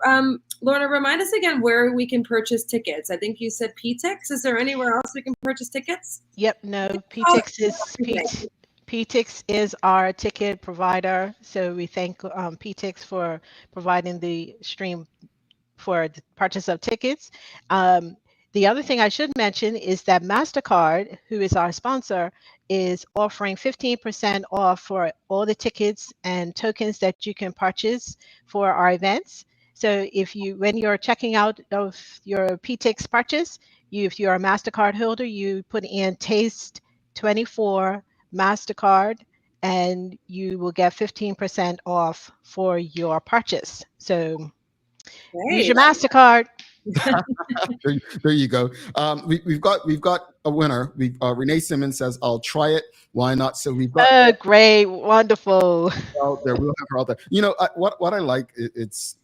Lorna, remind us again where we can purchase tickets. I think you said PTix. Is there anywhere else we can purchase tickets?
Yep, no, PTix is our ticket provider. So we thank PTix for providing the stream for the purchase of tickets. The other thing I should mention is that MasterCard, who is our sponsor, is offering 15% off for all the tickets and tokens that you can purchase for our events. So when you're checking out of your PTix purchase, if you're a MasterCard holder, you put in Taste24 MasterCard, and you will get 15% off for your purchase. So use your MasterCard.
there you go. We've got a winner. Renee Simmons says, "I'll try it. Why not?" So we've got
great, wonderful.
Out there, we'll have her out there. What I like, is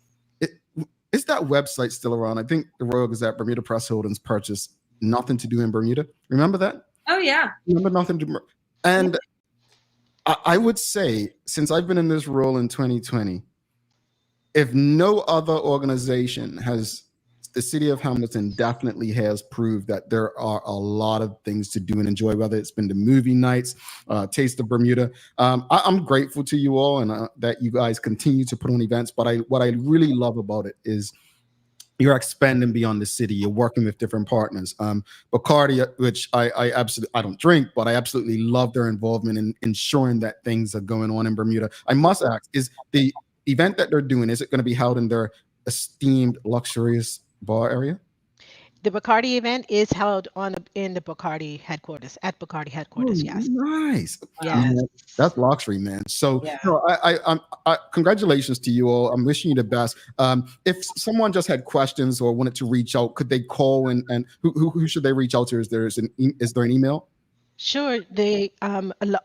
that website still around? I think the Royal Gazette Bermuda Press Holdings purchased Nothing to Do in Bermuda. Remember that?
Oh yeah.
Remember Nothing to Do. And I would say, since I've been in this role in 2020, if no other organization has, the city of Hamilton definitely has proved that there are a lot of things to do and enjoy, whether it's been the movie nights, Taste of Bermuda. I'm grateful to you all and that you guys continue to put on events. But what I really love about it is you're expanding beyond the city. You're working with different partners. Bacardi, which I don't drink, but I absolutely love their involvement in ensuring that things are going on in Bermuda. I must ask, is the event that they're doing, is it going to be held in their esteemed, luxurious bar area?
The Bacardi event is held in the Bacardi headquarters, at Bacardi headquarters. Yes.
Nice.
Yeah.
That's luxury, man. So congratulations to you all. I'm wishing you the best. If someone just had questions or wanted to reach out, could they call and who should they reach out to? Is there an email?
Sure.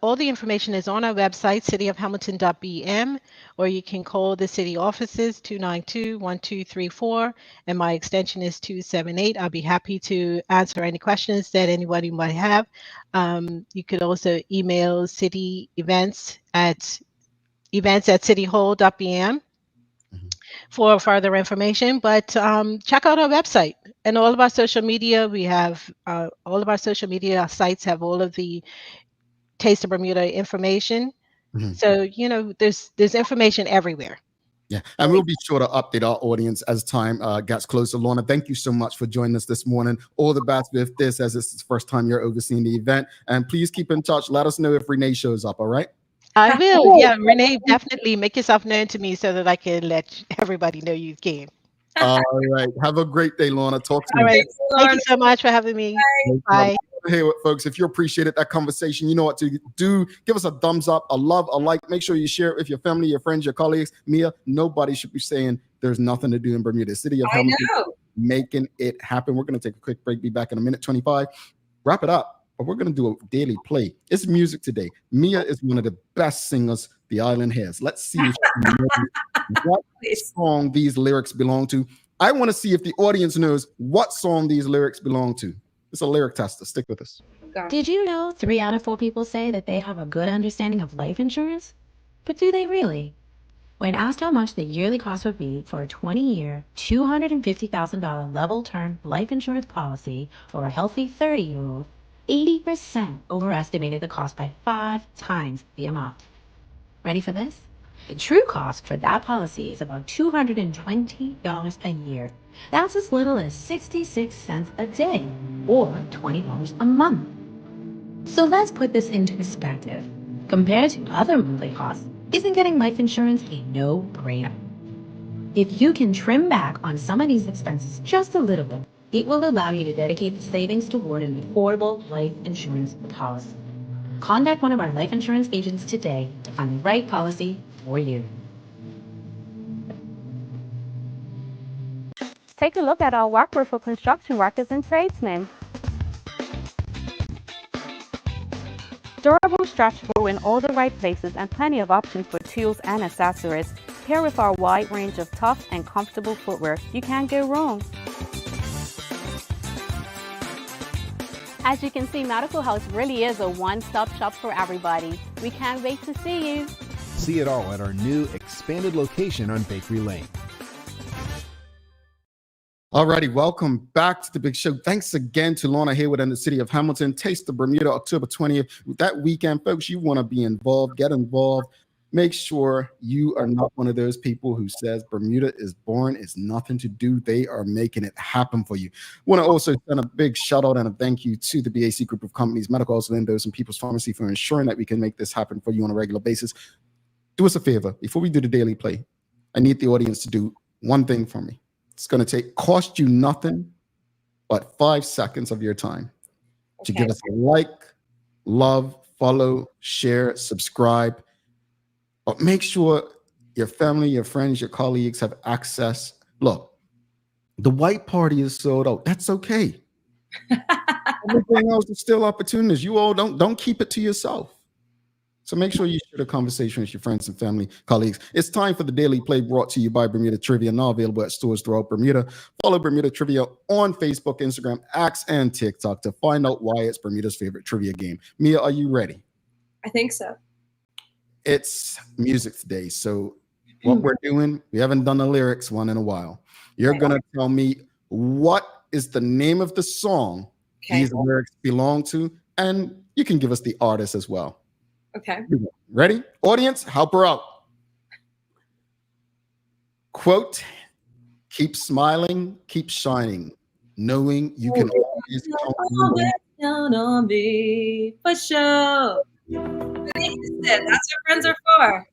All the information is on our website, cityofhamilton.bm, or you can call the city offices 292-1234, and my extension is 278. I'll be happy to answer any questions that anybody might have. You could also email city events at cityhall.bm for further information, but check out our website and all of our social media. We have all of our social media sites have all of the Taste of Bermuda information. So there's information everywhere.
Yeah, and we'll be sure to update our audience as time gets closer. Lorna, thank you so much for joining us this morning. All the best with this, as it's the first time you're overseeing the event, and please keep in touch. Let us know if Renee shows up. All right.
I will. Yeah, Renee, definitely make yourself known to me so that I can let everybody know you came.
All right. Have a great day, Lorna. Talk to you.
All right. Thank you so much for having me. Bye.
Hayward, folks, if you appreciated that conversation, you know what to do. Give us a thumbs up, a love, a like. Make sure you share it with your family, your friends, your colleagues. Mia, nobody should be saying there's nothing to do in Bermuda. City of Hamilton, making it happen. We're going to take a quick break. Be back in a minute 25. Wrap it up. But we're going to do a daily play. It's music today. Mia is one of the best singers the island has. Let's see if she knows what song these lyrics belong to. I want to see if the audience knows what song these lyrics belong to. It's a lyric tester. Stick with us.
Did you know 3 out of 4 people say that they have a good understanding of life insurance? But do they really? When asked how much the yearly cost would be for a 20-year, $250,000 level term life insurance policy for a healthy 30-year-old, 80% overestimated the cost by 5 times the amount. Ready for this? The true cost for that policy is about $220 a year. That's as little as 66 cents a day, or $20 a month. So let's put this into perspective. Compared to other monthly costs, isn't getting life insurance a no-brainer? If you can trim back on some of these expenses just a little bit, it will allow you to dedicate the savings toward an affordable life insurance policy. Contact one of our life insurance agents today to find the right policy for you.
Take a look at our workwear for construction workers and tradesmen. Durable, stretchable in all the right places and plenty of options for tools and accessories. Paired with our wide range of tough and comfortable footwear, you can't go wrong. As you can see, Medical House really is a one-stop shop for everybody. We can't wait to see you.
See it all at our new expanded location on Bakery Lane.
Alrighty, welcome back to the big show. Thanks again to Lorna, Hayward, and the city of Hamilton. Taste of Bermuda, October 20th. That weekend, folks, you want to be involved, get involved. Make sure you are not one of those people who says Bermuda is boring, it's nothing to do. They are making it happen for you. Want to also send a big shout out and a thank you to the BAC group of companies, Medical Lindos, and People's Pharmacy for ensuring that we can make this happen for you on a regular basis. Do us a favor. Before we do the daily play, I need the audience to do one thing for me. It's going to cost you nothing but 5 seconds of your time to give us a like, love, follow, share, subscribe. But make sure your family, your friends, your colleagues have access. Look, the white party is sold out. That's okay. Everything else is still opportunities. You all don't keep it to yourself. So make sure you share the conversation with your friends and family, colleagues. It's time for the Daily Play, brought to you by Bermuda Trivia, now available at stores throughout Bermuda. Follow Bermuda Trivia on Facebook, Instagram, X, and TikTok to find out why it's Bermuda's favorite trivia game. Mia, are you ready?
I think so.
It's music today. So what we're doing, we haven't done the lyrics one in a while. You're going to tell me what is the name of the song these lyrics belong to, and you can give us the artist as well.
Okay.
Ready? Audience, help her out. Quote, keep smiling, keep shining, knowing you can always
count on me for sure. That's what friends are for.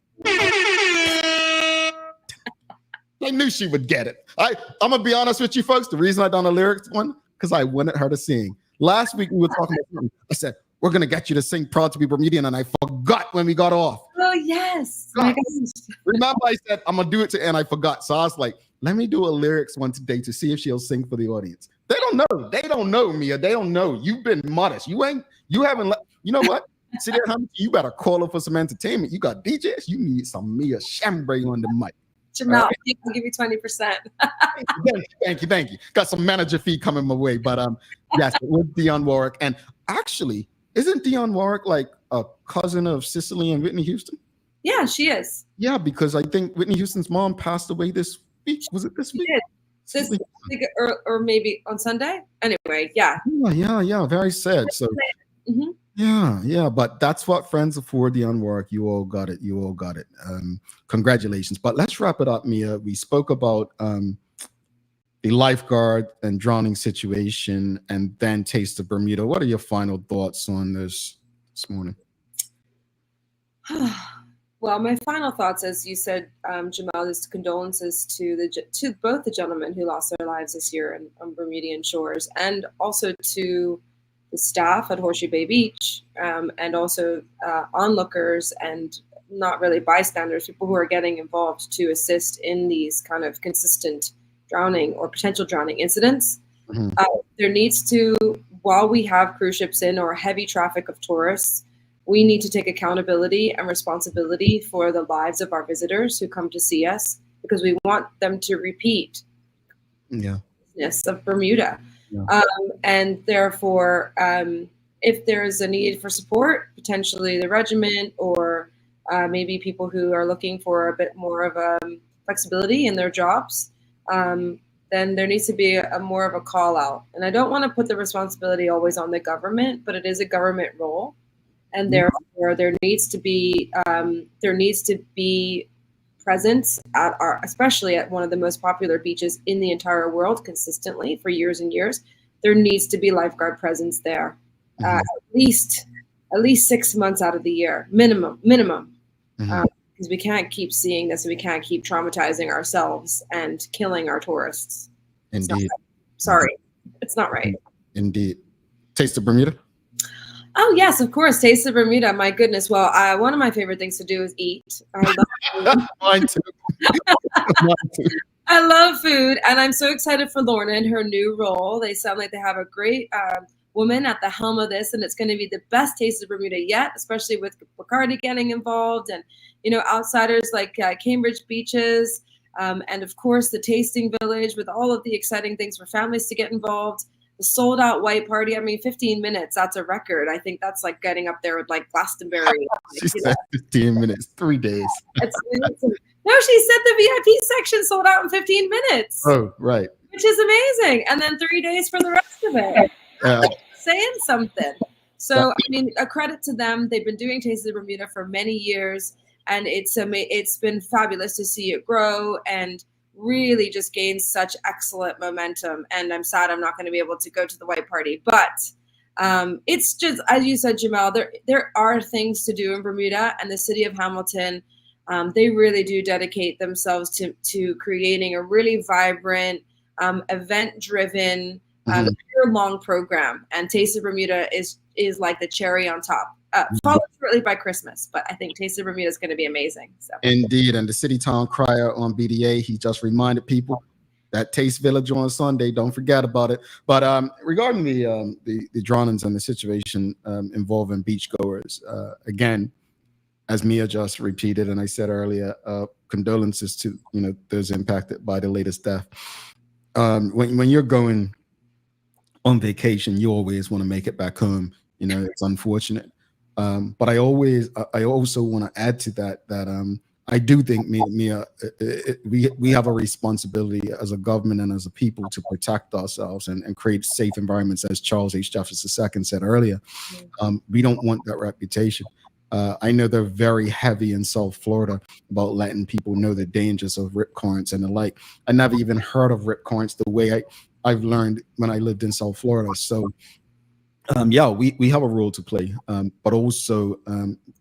I knew she would get it. I'm going to be honest with you folks. The reason I done the lyrics one, because I wanted her to sing. Last week we were talking about something. I said, we're going to get you to sing Proud to be Bermudian, and I forgot when we got off.
Oh, yes. Oh, my gosh.
Remember I said, I'm going to do it and I forgot. So I was like, let me do a lyrics one today to see if she'll sing for the audience. They don't know. They don't know, Mia. They don't know. You've been modest. You haven't, you know what? See there, you better call her for some entertainment. You got DJs. You need some Mia Chambray on the mic.
Jamal, right. I'll give you 20%.
Thank you. Got some manager fee coming my way. But yes, with Dionne Warwick. And actually, isn't Dionne Warwick like a cousin of Cicely and Whitney Houston?
Yeah, she is.
Yeah, because I think Whitney Houston's mom passed away this week. Was it this week?
Or maybe on Sunday? Anyway, yeah.
Yeah, very sad. So yeah, but that's what friends are for, Dionne Warwick. You all got it. Congratulations. But let's wrap it up, Mia. We spoke about the lifeguard and drowning situation, and then Taste of Bermuda. What are your final thoughts on this morning?
Well, my final thoughts, as you said, Jamal, is condolences to both the gentlemen who lost their lives this year on Bermudian shores, and also to the staff at Horseshoe Bay Beach, and also onlookers and not really bystanders, people who are getting involved to assist in these kind of consistent drowning or potential drowning incidents. There needs to, while we have cruise ships in or heavy traffic of tourists, we need to take accountability and responsibility for the lives of our visitors who come to see us, because we want them to repeat business of Bermuda. And therefore, if there's a need for support, potentially the regiment or maybe people who are looking for a bit more of flexibility in their jobs, then there needs to be more of a call out. And I don't want to put the responsibility always on the government, but it is a government role. And therefore there needs to be presence at especially at one of the most popular beaches in the entire world consistently for years and years. There needs to be lifeguard presence there, at least 6 months out of the year, minimum. Because we can't keep seeing this, and we can't keep traumatizing ourselves and killing our tourists.
Indeed.
It's not right.
Indeed. Taste of Bermuda?
Oh, yes, of course. Taste of Bermuda. My goodness. Well, one of my favorite things to do is eat. I love food.
Mine too.
I love food. And I'm so excited for Lorna and her new role. They sound like they have a great woman at the helm of this. And it's going to be the best Taste of Bermuda yet, especially with Bacardi getting involved and, outsiders like Cambridge Beaches. And, of course, the Tasting Village with all of the exciting things for families to get involved. The sold out white party. 15 minutes. That's a record. I think that's like getting up there with like Glastonbury.
She said 15 minutes, 3 days.
No, she said the VIP section sold out in 15 minutes.
Oh, right.
which is amazing. And then 3 days for the rest of it. Saying something. So, I mean, a credit to them. They've been doing Taste of Bermuda for many years, and it's been fabulous to see it grow and really just gain such excellent momentum. And I'm sad I'm not going to be able to go to the white party, but it's just, as you said, Jamel, there are things to do in Bermuda, and the city of Hamilton, they really do dedicate themselves to creating a really vibrant, event-driven, year-long program. And Taste of Bermuda is like the cherry on top. Followed shortly by Christmas, but I think Taste of Bermuda is going to be amazing. So. Indeed,
and the city town crier on BDA, he just reminded people that Taste Village on Sunday. Don't forget about it. But regarding the drownings and the situation involving beachgoers, again, as Mia just repeated, and I said earlier, condolences to those impacted by the latest death. When you're going on vacation, you always want to make it back home. It's unfortunate. But I also want to add to that I do think, Mia, we have a responsibility as a government and as a people to protect ourselves and create safe environments, as Charles H. Jefferson II said earlier. We don't want that reputation. I know they're very heavy in South Florida about letting people know the dangers of rip currents and the like. I never even heard of rip currents the way I've learned when I lived in South Florida. So we have a role to play, but also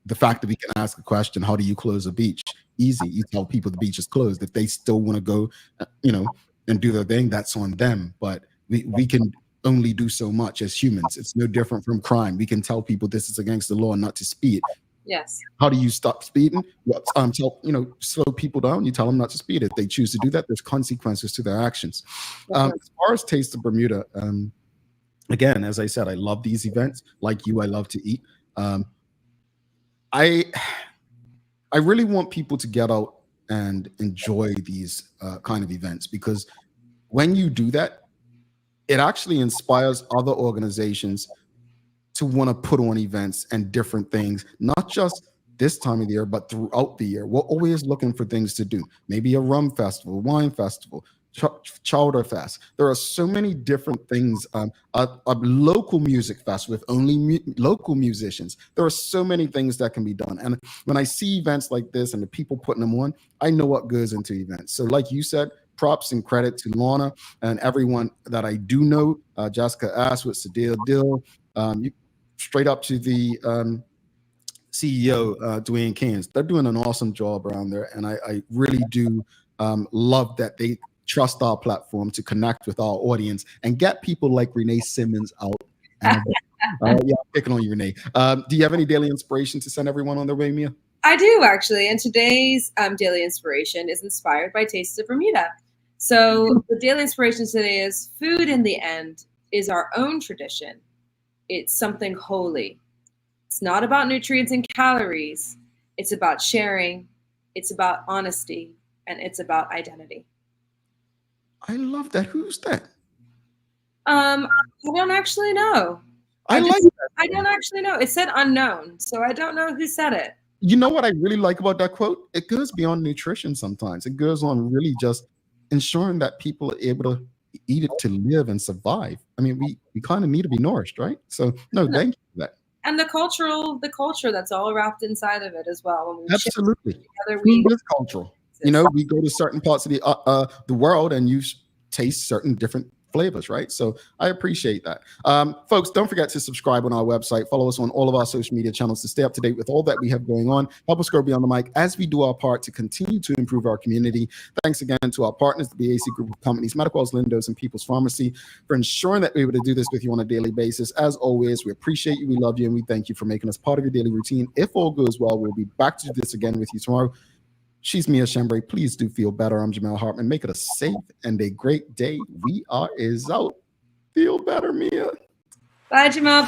the fact that we can ask a question, how do you close a beach? Easy. You tell people the beach is closed. If they still want to go, and do their thing, that's on them. But we can only do so much as humans. It's no different from crime. We can tell people this is against the law not to speed.
Yes.
How do you stop speeding? Well, slow people down. You tell them not to speed. If they choose to do that, there's consequences to their actions. As far as Taste of Bermuda, again, as I said, I love these events. Like you, I love to eat. I really want people to get out and enjoy these kind of events, because when you do that, it actually inspires other organizations to want to put on events and different things, not just this time of the year, but throughout the year. We're always looking for things to do. Maybe a rum festival, wine festival, Chowder Fest. There are so many different things. A local music fest with only local musicians. There are so many things that can be done. And when I see events like this and the people putting them on, I know what goes into events. So like you said, props and credit to Lorna and everyone that I do know, Jessica Aswood, Sadil Dill, straight up to the CEO, Dwayne Keynes. They're doing an awesome job around there. And I really do love that they trust our platform to connect with our audience and get people like Renee Simmons out. I'm picking on you, Renee. Do you have any daily inspiration to send everyone on their way, Mia?
I do, actually. And today's daily inspiration is inspired by Taste of Bermuda. So the daily inspiration today is food in the end is our own tradition. It's something holy. It's not about nutrients and calories. It's about sharing. It's about honesty. And it's about identity.
I love that. Who's that?
I don't actually know.
I
don't actually know. It said unknown, so I don't know who said it.
You know what I really like about that quote? It goes beyond nutrition sometimes. It goes on really just ensuring that people are able to eat it to live and survive. I mean, we kind of need to be nourished, right? So thank you for that.
And the culture that's all wrapped inside of it as well. When we
absolutely.
Together,
food is cultural. We go to certain parts of the world and you taste certain different flavors, right? So I appreciate that. Folks, don't forget to subscribe on our website. Follow us on all of our social media channels to stay up to date with all that we have going on. Help us grow beyond the mic as we do our part to continue to improve our community. Thanks again to our partners, the BAC Group of Companies, Medicals, Lindos, and People's Pharmacy, for ensuring that we're able to do this with you on a daily basis. As always, we appreciate you, we love you, and we thank you for making us part of your daily routine. If all goes well, we'll be back to do this again with you tomorrow. She's Mia Shembray. Please do feel better. I'm Jamel Hartman. Make it a safe and a great day. We are out. Feel better, Mia.
Bye, Jamel.